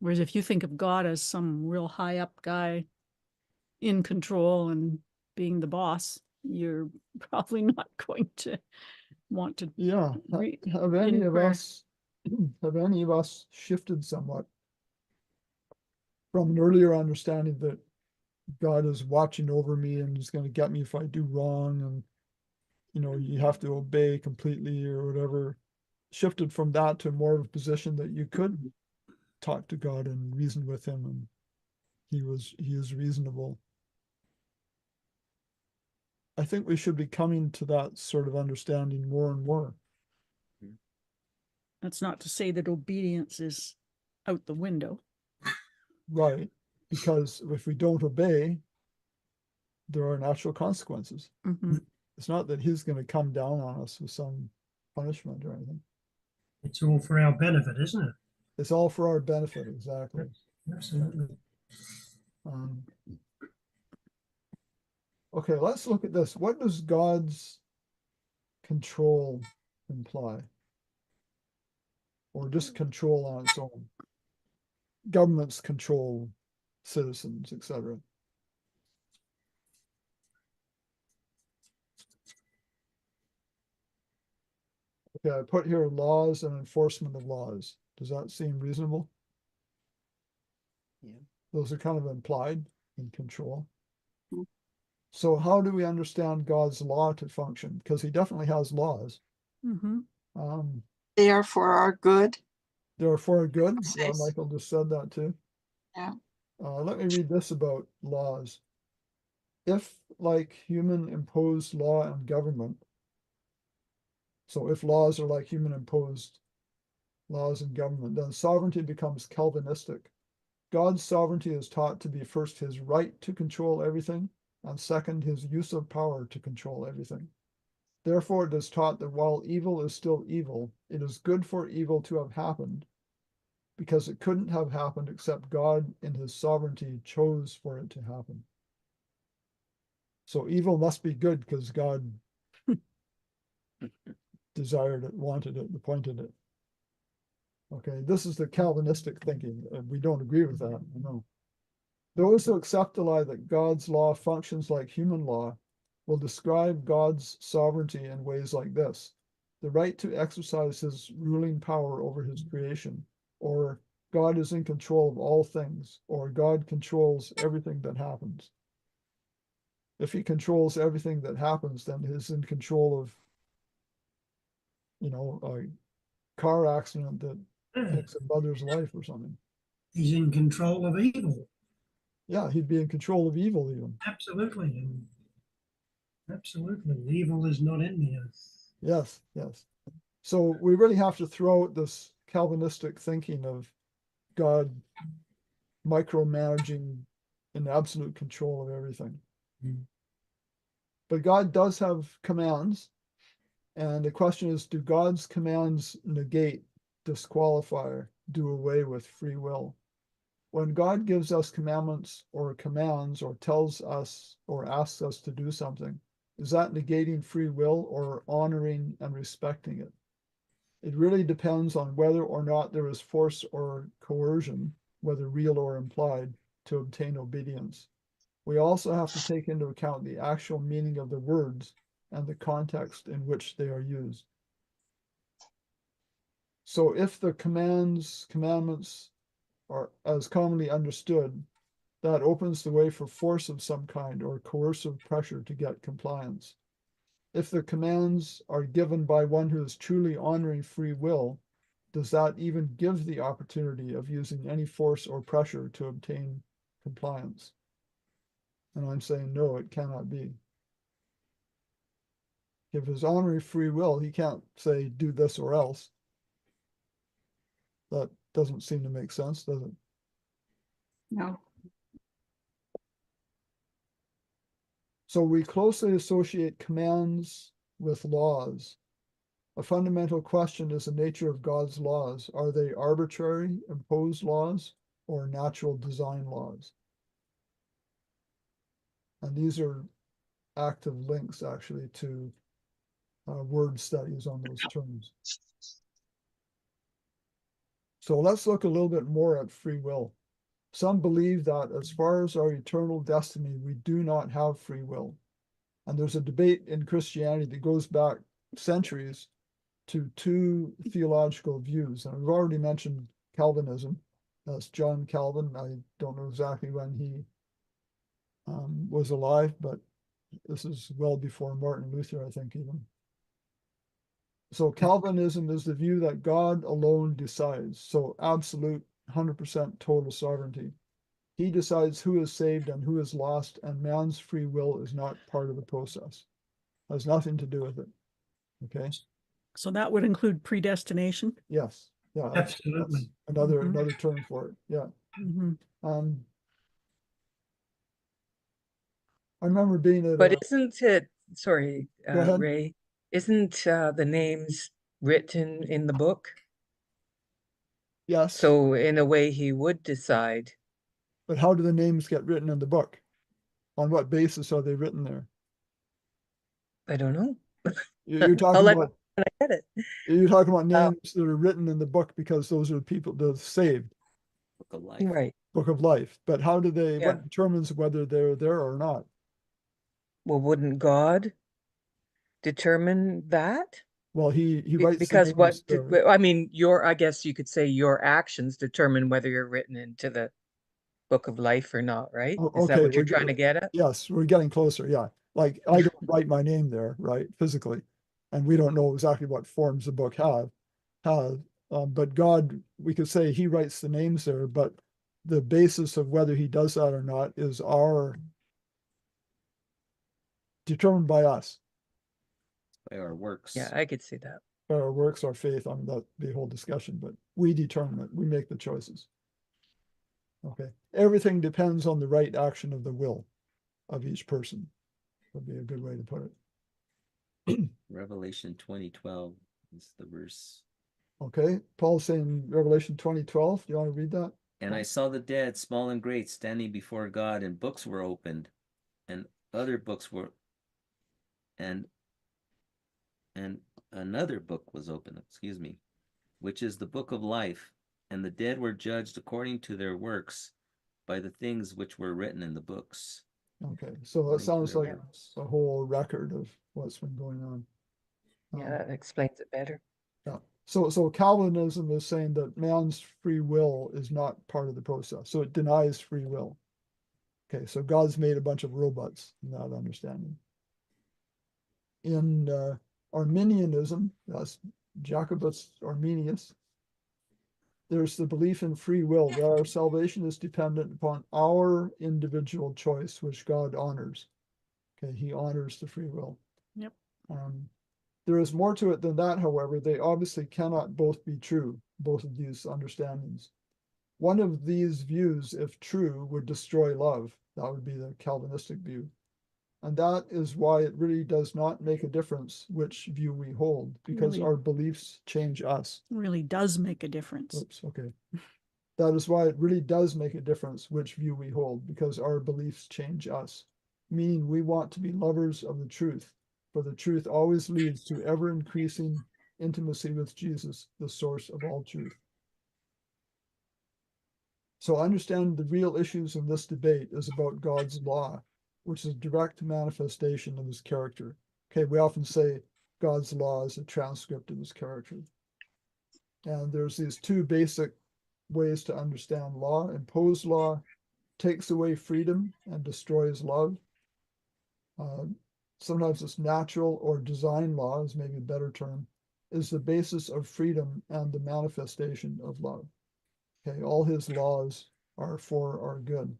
Whereas if you think of God as some real high up guy in control and being the boss, you're probably not going to want to. Yeah. Have any of us shifted somewhat from an earlier understanding that God is watching over me and is going to get me if I do wrong, and you have to obey completely or whatever, shifted from that to more of a position that you could talk to God and reason with him, and he is reasonable. I think we should be coming to that sort of understanding more and more. That's not to say that obedience is out the window. Right. Because if we don't obey, there are natural consequences. Mhm. It's not that he's going to come down on us with some punishment or anything. It's all for our benefit, isn't it? It's all for our benefit, exactly. Absolutely. Okay, let's look at this. What does God's control imply? Or just control on its own? Governments control citizens, etc. Okay, I put here laws and enforcement of laws. Does that seem reasonable? Yeah. Those are kind of implied in control. Hmm. So how do we understand God's law to function? Because he definitely has laws. Mm-hmm. They are for our good. They're for good. Yeah, Says- Michael just said that too. Yeah. Let me read this about laws. If, like human imposed law and government, so if laws are like human imposed laws and government, then sovereignty becomes Calvinistic. God's sovereignty is taught to be first his right to control everything, and second, his use of power to control everything. Therefore, it is taught that while evil is still evil, it is good for evil to have happened, because it couldn't have happened except God in his sovereignty chose for it to happen. So evil must be good because God desired it, wanted it, appointed it. Okay, this is the Calvinistic thinking. We don't agree with that, no. Those who accept the lie that God's law functions like human law will describe God's sovereignty in ways like this: the right to exercise his ruling power over his creation, or God is in control of all things, or God controls everything that happens. If he controls everything that happens, then he's in control of, a car accident that Yeah. takes a mother's life or something. He's in control of evil. Yeah, he'd be in control of evil even. Absolutely. Absolutely. Evil is not in the earth. Yes, yes. So we really have to throw out this Calvinistic thinking of God micromanaging in absolute control of everything. Mm. But God does have commands. And the question is, do God's commands negate, disqualify, do away with free will? When God gives us commandments or commands or tells us or asks us to do something, is that negating free will or honoring and respecting it? It really depends on whether or not there is force or coercion, whether real or implied, to obtain obedience. We also have to take into account the actual meaning of the words and the context in which they are used. So if the commandments are as commonly understood, that opens the way for force of some kind or coercive pressure to get compliance. If the commands are given by one who is truly honoring free will, does that even give the opportunity of using any force or pressure to obtain compliance? And I'm saying, no, it cannot be. If it's honoring free will, he can't say, do this or else. That doesn't seem to make sense, does it? No. So we closely associate commands with laws. A fundamental question is the nature of God's laws. Are they arbitrary, imposed laws, or natural design laws? And these are active links, actually, to word studies on those terms. So let's look a little bit more at free will. Some believe that as far as our eternal destiny, we do not have free will. And there's a debate in Christianity that goes back centuries to two theological views. And I've already mentioned Calvinism. That's John Calvin. I don't know exactly when he was alive, but this is well before Martin Luther, I think, even. So Calvinism is the view that God alone decides. So absolute 100% total sovereignty. He decides who is saved and who is lost, and man's free will is not part of the process. Has nothing to do with it. Okay. So that would include predestination. Yes. Yeah. Absolutely. That's another term for it. Yeah. Mm-hmm. I remember being at But isn't it, sorry, Go ahead. Ray, isn't the names written in the book? Yes. So in a way he would decide. But how do the names get written in the book? On what basis are they written there? I don't know. You're I'll talking let about when I get it. you're talking about Uh, names that are written in the book because those are the people that are saved, Book of life. Right. book of life. But how do they? Yeah. What determines whether they're there or not? Well, wouldn't God determine that? Well, he writes the Because names there. I mean, I guess you could say your actions determine whether you're written into the book of life or not, right? Oh, Is that okay, what you're trying to get at? yes, we're getting closer. Yeah, like I don't write my name there, right, physically, and we don't know exactly what forms the book have. But God, we could say He writes the names there, but the basis of whether He does that or not is determined by us, By our works. Yeah, I could see that. by our works, our faith. I mean, that'd be a whole discussion, but we determine it. We make the choices. Okay, everything depends on the right action of the will of each person. Would be a good way to put it. Revelation 20:12 is the verse. Okay, Paul's saying Revelation 20:12. Do you want to read that? And I saw the dead, small and great, standing before God, and books were opened, and other books were, and another book was opened, excuse me, which is the book of life, and the dead were judged according to their works by the things which were written in the books. Okay, so that According to sounds their like works. a whole record of what's been going on. Yeah, that explains it better. Yeah. So Calvinism is saying that man's free will is not part of the process. So it denies free will. Okay, so God's made a bunch of robots in that understanding. In Arminianism, that's Jacobus Arminius, there's the belief in free will, that our salvation is dependent upon our individual choice, which God honors. Okay, He honors the free will. Yep. There is more to it than that, however. They obviously cannot both be true, both of these understandings. One of these views, if true, would destroy love. That would be the Calvinistic view. And that is why it really does not make a difference which view we hold, because Really? our beliefs change us. Really does make a difference. Oops, okay. That is why it really does make a difference which view we hold, because our beliefs change us, meaning we want to be lovers of the truth, for the truth always leads to ever increasing intimacy with Jesus, the source of all truth. So understand the real issues in this debate is about God's law, which is a direct manifestation of His character. Okay, we often say God's law is a transcript of His character. And there's these two basic ways to understand law. Imposed law takes away freedom and destroys love. Sometimes it's natural or design law, is maybe a better term, is the basis of freedom and the manifestation of love. Okay, all His laws are for our good.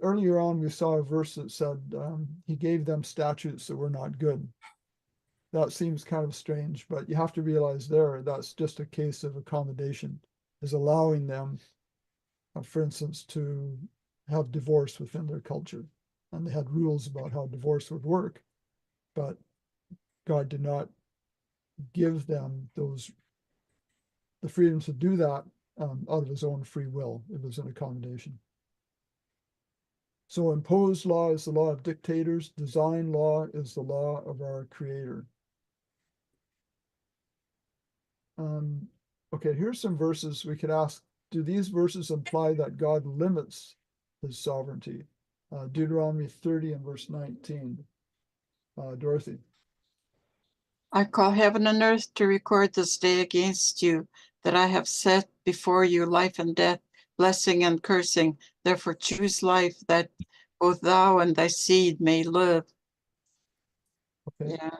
Earlier on, we saw a verse that said He gave them statutes that were not good. That seems kind of strange, but you have to realize that's just a case of accommodation, is allowing them, for instance, to have divorce within their culture. And they had rules about how divorce would work, but God did not give them the freedom to do that out of His own free will. It was an accommodation. So imposed law is the law of dictators. Design law is the law of our Creator. Okay, here's some verses we could ask. Do these verses imply that God limits His sovereignty? Deuteronomy 30 and verse 19. Dorothy. I call heaven and earth to record this day against you, that I have set before you life and death, blessing and cursing. Therefore choose life, that both thou and thy seed may live. Okay. Yeah.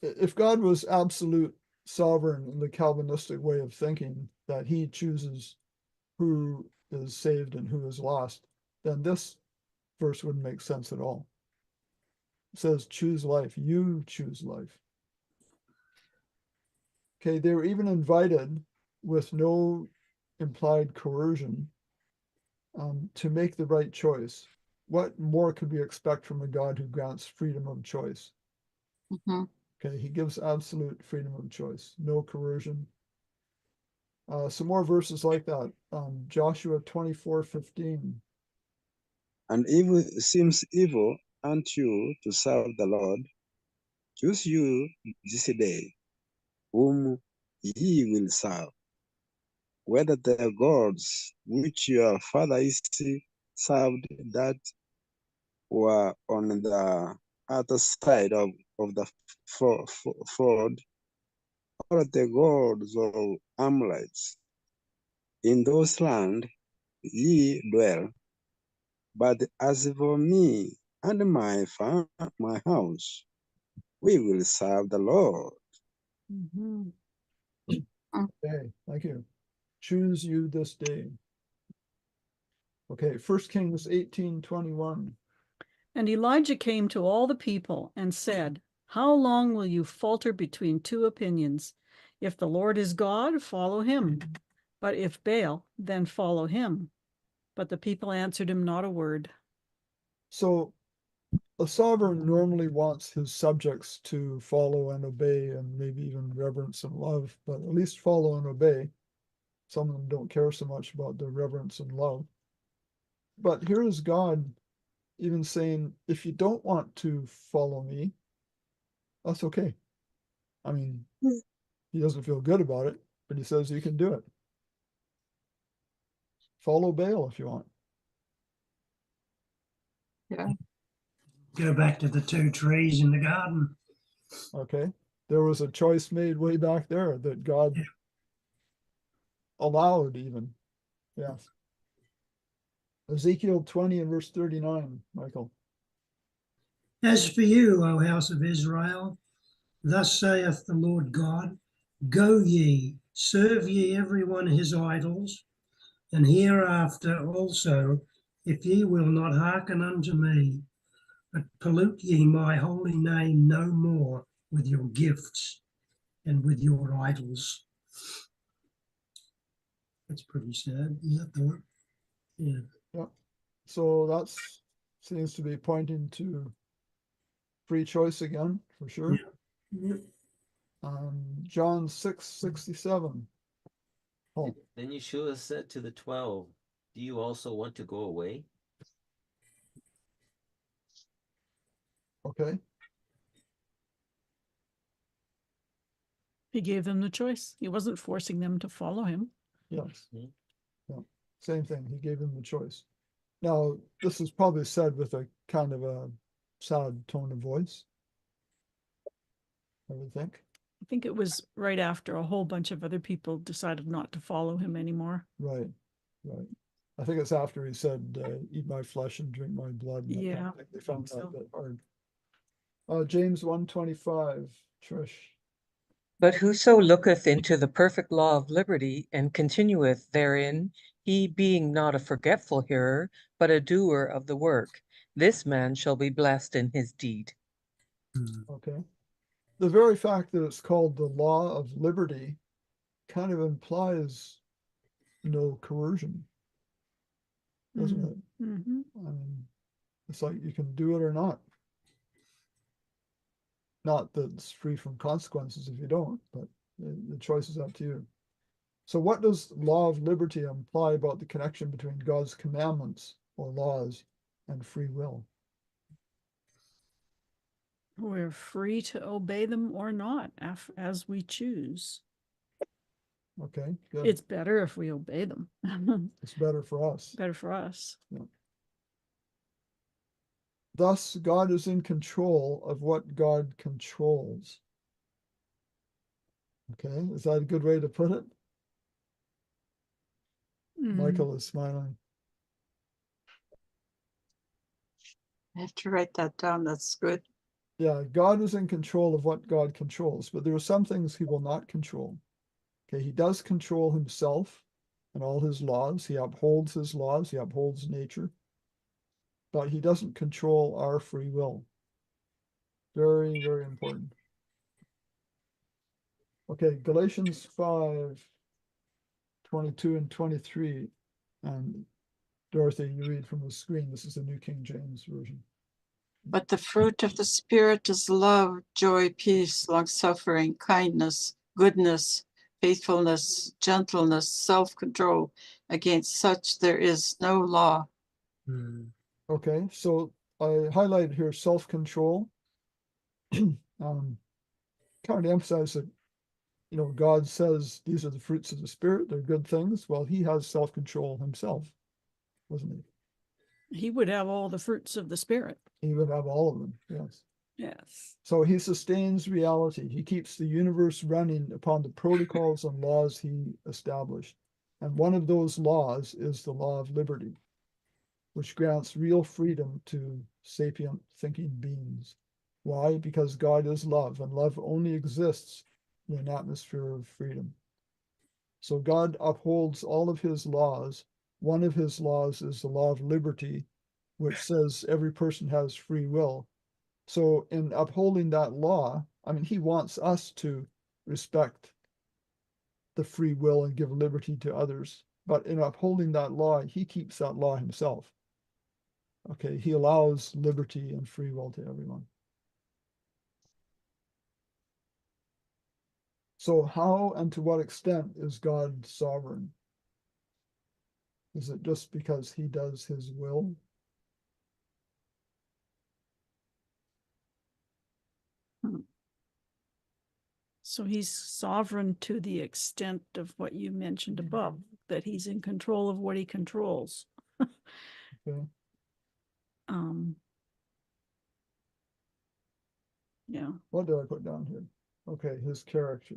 If God was absolute sovereign in the Calvinistic way of thinking, that He chooses who is saved and who is lost, then this verse wouldn't make sense at all. It says, choose life. You choose life. Okay, they were even invited with no implied coercion to make the right choice. What more could we expect from a God who grants freedom of choice? Mm-hmm. Okay, He gives absolute freedom of choice, no coercion. Some more verses like that. Joshua 24:15. And if it seems evil unto you to serve the Lord, choose you this day whom ye will serve, whether the gods which your fathers served that were on the other side of the ford, or the gods of Amorites. In those lands ye dwell. But as for me and my house, we will serve the Lord. Mhm. Okay, thank you. Choose you this day. Okay, 1 Kings 18:21. And Elijah came to all the people and said, how long will you falter between two opinions? If the Lord is God, follow him. But if Baal, then follow him. But the people answered him not a word. So a sovereign normally wants his subjects to follow and obey and maybe even reverence and love, but at least follow and obey. Some of them don't care so much about the reverence and love. But here is God even saying, if you don't want to follow me, that's okay. I mean, he doesn't feel good about it, but he says you can do it. Follow Baal if you want. Yeah. Go back to the two trees in the garden. Okay. There was a choice made way back there that God Yeah. allowed even. Yes. Ezekiel 20 and verse 39, Michael. As for you, O house of Israel, thus saith the Lord God, go ye, serve ye every one his idols, and hereafter also, if ye will not hearken unto me, but pollute ye my holy name no more with your gifts and with your idols. That's pretty sad, is that the one? Yeah. Yeah. So that's seems to be pointing to free choice again, for sure. Yeah. John 6:67. Oh, Then Yeshua said to the 12, do you also want to go away? okay. He gave them the choice. He wasn't forcing them to follow him. Yes. Mhm. Yeah. Same thing. He gave them the choice. Now, this is probably said with a kind of a sad tone of voice, I would think. I think it was right after a whole bunch of other people decided not to follow him anymore. Right. Right. I think it's after he said, eat my flesh and drink my blood. And Yeah, I think they found that so. a bit hard. James 1:25, Trish. But whoso looketh into the perfect law of liberty and continueth therein, he being not a forgetful hearer, but a doer of the work, this man shall be blessed in his deed. Okay. The very fact that it's called the law of liberty kind of implies no coercion, doesn't it? Mhm. I mean, it's like you can do it or not. Not that it's free from consequences if you don't, but the choice is up to you. So what does law of liberty imply about the connection between God's commandments or laws and free will? We're free to obey them or not as we choose. Okay, good. It's better if we obey them. It's better for us. Better for us. Yeah. Thus, God is in control of what God controls. Okay, is that a good way to put it? Michael is smiling. I have to write that down. That's good. Yeah, God is in control of what God controls, but there are some things he will not control. Okay, he does control himself and all his laws. He upholds his laws, he upholds nature, but he doesn't control our free will. Very, very important. Okay, Galatians 5:22 and 23. And Dorothy, you read from the screen. This is the New King James Version. But the fruit of the Spirit is love, joy, peace, long-suffering, kindness, goodness, faithfulness, gentleness, self-control. Against such there is no law. Okay, so I highlighted here self-control. Kind of emphasize that, God says these are the fruits of the Spirit, they're good things. Well, he has self-control himself, wasn't he? He would have all the fruits of the Spirit. He would have all of them, yes. Yes. So he sustains reality. He keeps the universe running upon the protocols and laws he established. And one of those laws is the law of liberty, which grants real freedom to sapient thinking beings. Why? Because God is love, and love only exists in an atmosphere of freedom. So God upholds all of his laws. One of his laws is the law of liberty, which says every person has free will. So in upholding that law, I mean, he wants us to respect the free will and give liberty to others. But in upholding that law, he keeps that law himself. Okay, he allows liberty and free will to everyone. So how and to what extent is God sovereign? Is it just because he does his will? So he's sovereign to the extent of what you mentioned above, that he's in control of what he controls. Okay. Yeah. What did I put down here? Okay, his character.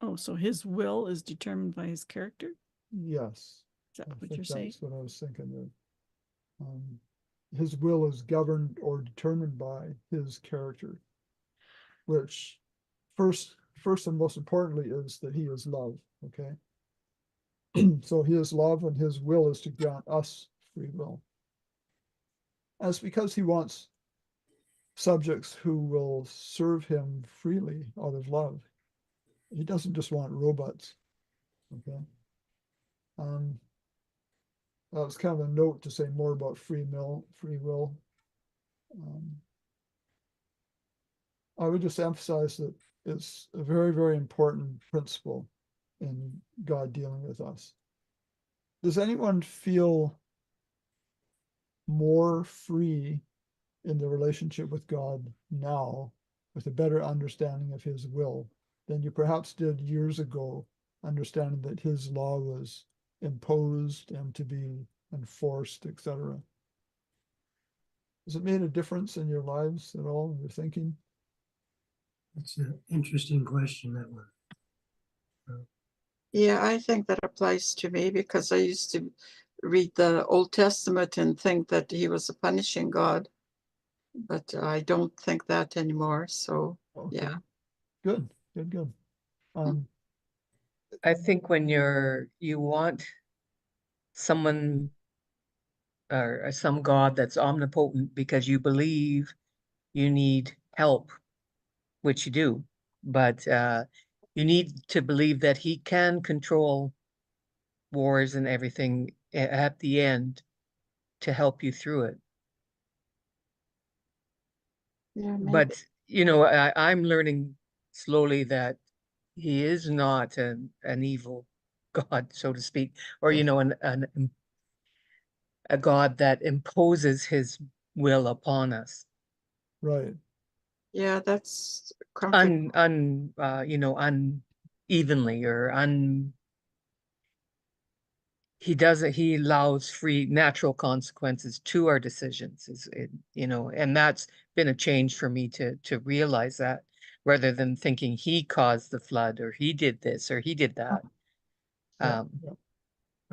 Oh, so his will is determined by his character? Yes. Is that I what think you're saying? that's what I was thinking of. His will is governed or determined by his character, which first and most importantly is that he is love. Okay. So he is love, and his will is to grant us free will. That's because he wants subjects who will serve him freely out of love. He doesn't just want robots. Okay. That was kind of a note to say more about free will. I would just emphasize that it's a very, very important principle in God dealing with us. Does anyone feel more free in the relationship with God now, with a better understanding of his will, than you perhaps did years ago, understanding that his law was imposed and to be enforced, etc.? Has it made a difference in your lives at all, in your thinking? That's an interesting question, that one. Yeah, I think that applies to me because I used to read the Old Testament and think that he was a punishing God, but I don't think that anymore. So, Okay. yeah. Good. I think when you want someone or some God that's omnipotent because you believe you need help, which you do, but you need to believe that he can control wars and everything at the end to help you through it. Yeah, maybe. But I'm learning slowly that he is not an evil God, so to speak, or a God that imposes his will upon us. Right. Yeah, that's comforting. Unevenly or he allows free natural consequences to our decisions, and that's been a change for me to realize that, rather than thinking he caused the flood or he did this or he did that. Yeah.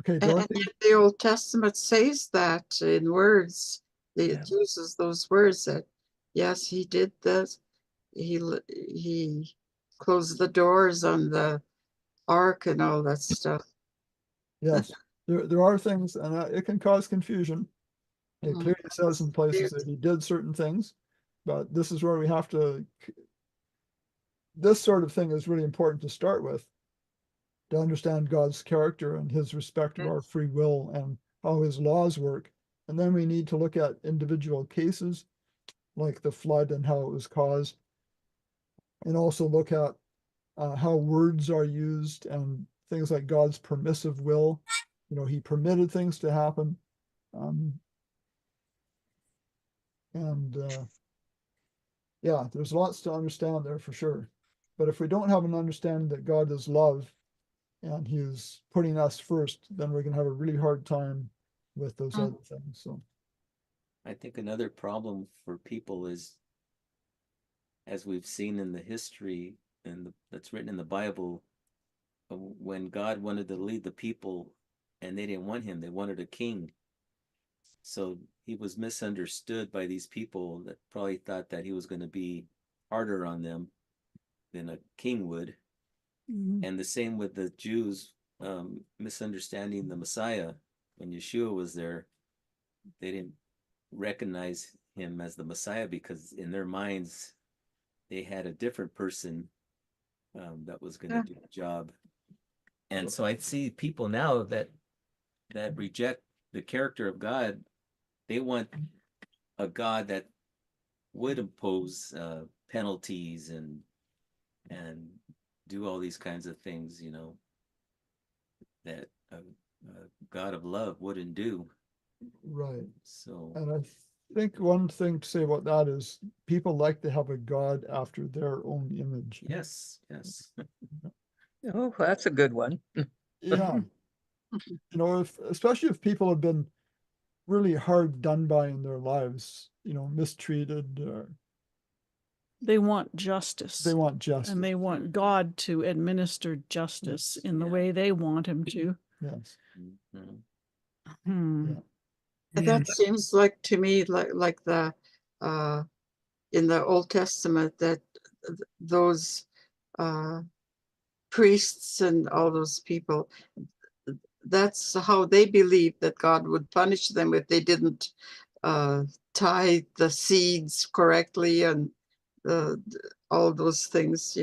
Okay, And Dorothy. yet the Old Testament says that in words. It Yeah. uses those words that, yes, he did this. He closed the doors on the ark and all that stuff. Yes, there are things, and it can cause confusion. It Mhm. clearly says in places that he did certain things, but this is where we have to. This sort of thing is really important to start with, to understand God's character and his respect of our free will and how his laws work. And then we need to look at individual cases like the flood and how it was caused, and also look at how words are used and things like God's permissive will he permitted things to happen. Yeah, there's lots to understand there for sure. But if we don't have an understanding that God is love and he is putting us first, then we're going to have a really hard time with those Mm. other things. So, I think another problem for people is, as we've seen in the history and that's written in the Bible, when God wanted to lead the people and they didn't want him, they wanted a king. So he was misunderstood by these people that probably thought that he was going to be harder on them than a king would. Mhm. And the same with the Jews, misunderstanding the Messiah. When Yeshua was there, they didn't recognize him as the Messiah because in their minds they had a different person that was going to do the job. And so I see people now that reject the character of God. They want a God that would impose penalties and do all these kinds of things, that a God of love wouldn't do. right. So And I think one thing to say about that is people like to have a God after their own image. yes. Oh, that's a good one. Yeah. Especially if people have been really hard done by in their lives, mistreated, or They want justice. they want justice. And they want God to administer justice in the Yeah. way they want him to. Yes. Mhm. Hmm. Yeah. That seems like to me like the in the Old Testament that those priests and all those people, that's how they believed that God would punish them if they didn't tie the seeds correctly and all those things,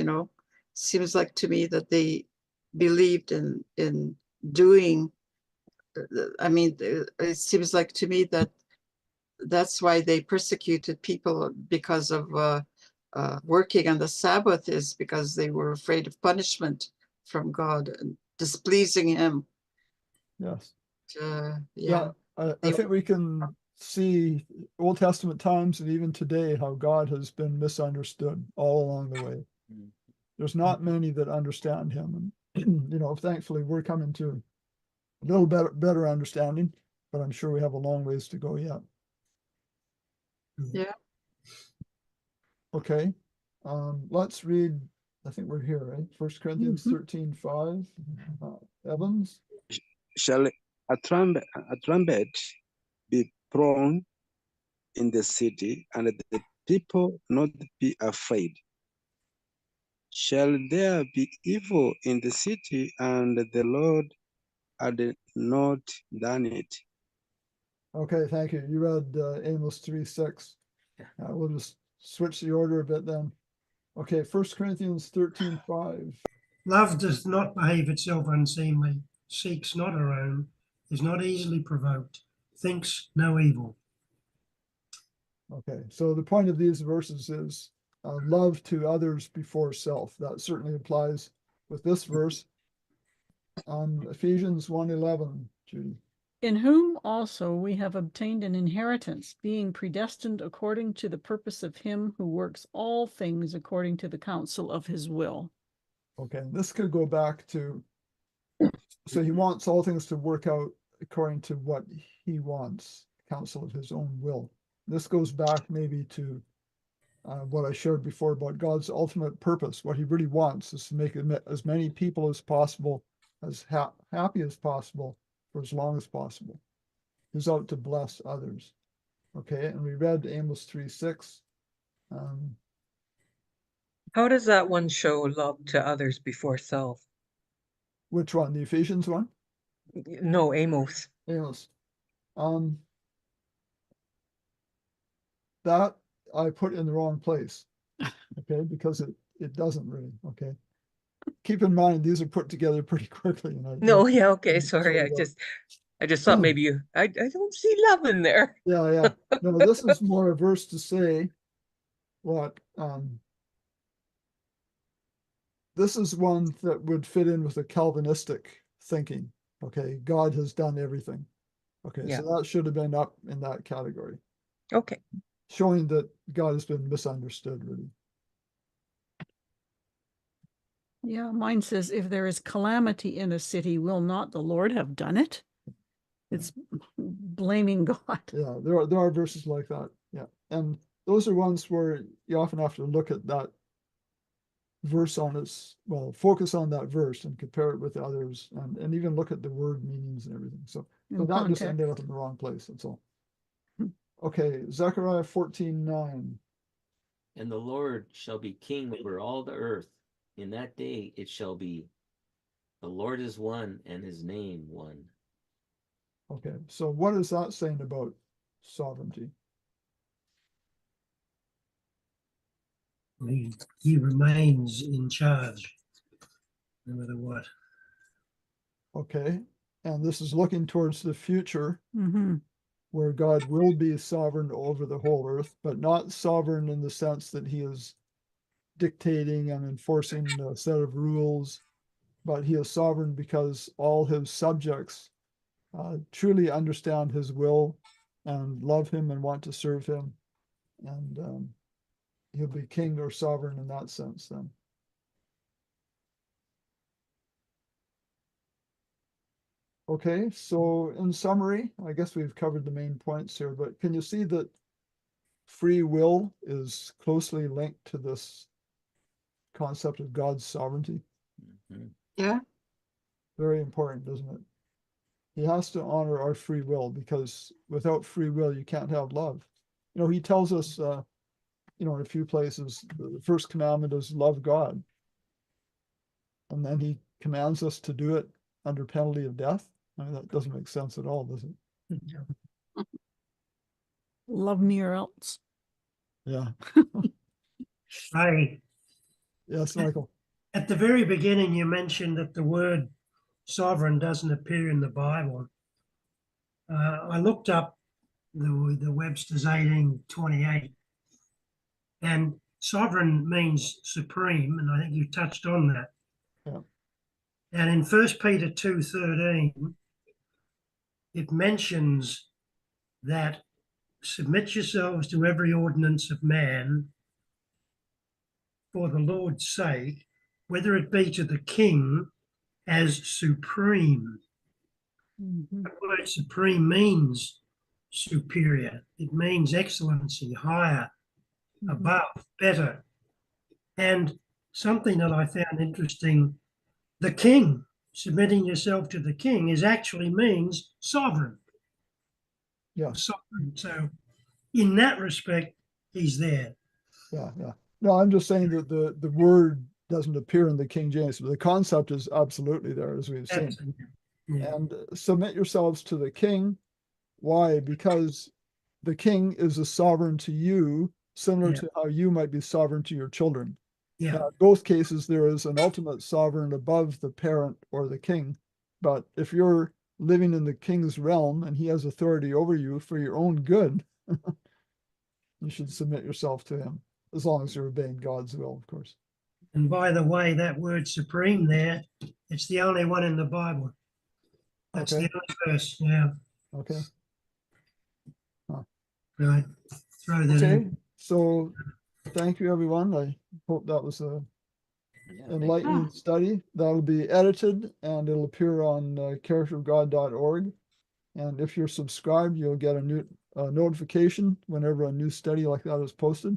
Seems like to me that they believed in doing. I mean, it seems like to me that that's why they persecuted people because of working on the Sabbath, is because they were afraid of punishment from God and displeasing him. Yes. Yeah. I think we can see Old Testament times and even today how God has been misunderstood all along the way. Mhm. There's not many that understand him. And, thankfully we're coming to a little better understanding, but I'm sure we have a long ways to go yet. Yeah. Okay. Let's read, I think we're here, right? 1 Corinthians Mhm. 13:5. Evans. Shall a trumpet be blown in the city, and the people not be afraid? Shall there be evil in the city, and the Lord had not done it? Okay, thank you. You read Amos 3:6. We'll just switch the order a bit then. Okay, 1 Corinthians 13:5. Love does not behave itself unseemly, seeks not her own, is not easily provoked, thinks no evil. Okay, so the point of these verses is love to others before self. That certainly applies with this verse. Ephesians 1:11, Judy. In whom also we have obtained an inheritance, being predestined according to the purpose of him who works all things according to the counsel of his will. Okay, this could go back to, so he wants all things to work out according to what he wants, counsel of his own will. This goes back maybe to what I shared before about God's ultimate purpose. What he really wants is to make as many people as possible as happy as possible for as long as possible. He's out to bless others. Okay, and we read Amos 3:6. How does that one show love to others before self? Which one? The Ephesians one? No, Amos. Amos. That I put in the wrong place. Okay, because it doesn't really. Okay. Keep in mind these are put together pretty quickly. And No, yeah, okay, so sorry. I just thought maybe I don't see love in there. yeah. No, this is more a verse to say what this is one that would fit in with a Calvinistic thinking Okay, God has done everything. Okay, Yeah. so that should have been up in that category, Okay. showing that God has been misunderstood, really. Yeah, mine says, if there is calamity in a city, will not the Lord have done it? It's blaming God. Yeah, there are verses like that. Yeah, and those are ones where you often have to look at that verse on its, well, focus on that verse and compare it with the others, and even look at the word meanings and everything. So In that just ended context. up in the wrong place. That's all. Hmm. Okay, Zechariah 14:9. And the Lord shall be king over all the earth. In that day it shall be, the Lord is one, and his name one. Okay, so what is that saying about sovereignty? He remains in charge, no matter what. Okay, and this is looking towards the future Mm-hmm. where God will be sovereign over the whole earth, but not sovereign in the sense that he is dictating and enforcing a set of rules, but he is sovereign because all his subjects truly understand his will and love him and want to serve him. And he'll be king or sovereign in that sense then. Okay, so in summary, I guess we've covered the main points here, but can you see that free will is closely linked to this concept of God's sovereignty? Mhm. Yeah. Very important, isn't it? He has to honor our free will, because without free will, you can't have love. You know, he tells us, in a few places, the first commandment is love God. And then he commands us to do it under penalty of death. I mean, that doesn't make sense at all, does it? Love me or else. Yeah. Ray, Yes, Michael. at the very beginning, you mentioned that the word sovereign doesn't appear in the Bible. I looked up the Webster's 1828, and sovereign means supreme, and I think you touched on that. Yeah. And in 1 Peter 2:13, it mentions that submit yourselves to every ordinance of man for the Lord's sake, whether it be to the king as supreme. Mm-hmm. The word supreme means superior. It means excellency, higher, above, better. And something that I found interesting, the king, submitting yourself to the king, is actually means sovereign. Yeah. Sovereign. So in that respect, he's there. Yeah. Yeah. No, I'm just saying that the word doesn't appear in the King James, but the concept is absolutely there, as we've seen. Absolutely. Yeah. And submit yourselves to the king. Why? Because the king is a sovereign to you, similar Yeah. to how you might be sovereign to your children. Yeah. Now, in both cases, there is an ultimate sovereign above the parent or the king. But if you're living in the king's realm and he has authority over you for your own good, you should submit yourself to him, as long as you're obeying God's will, of course. And by the way, that word supreme there, it's the only one in the Bible. That's Okay. the only verse. Yeah. Okay. Right. Throw that Okay. in. So thank you, everyone. I hope that was a Yeah, thank enlightening study. That'll be edited and it'll appear on characterofgod.org. And if you're subscribed, you'll get a new notification whenever a new study like that is posted.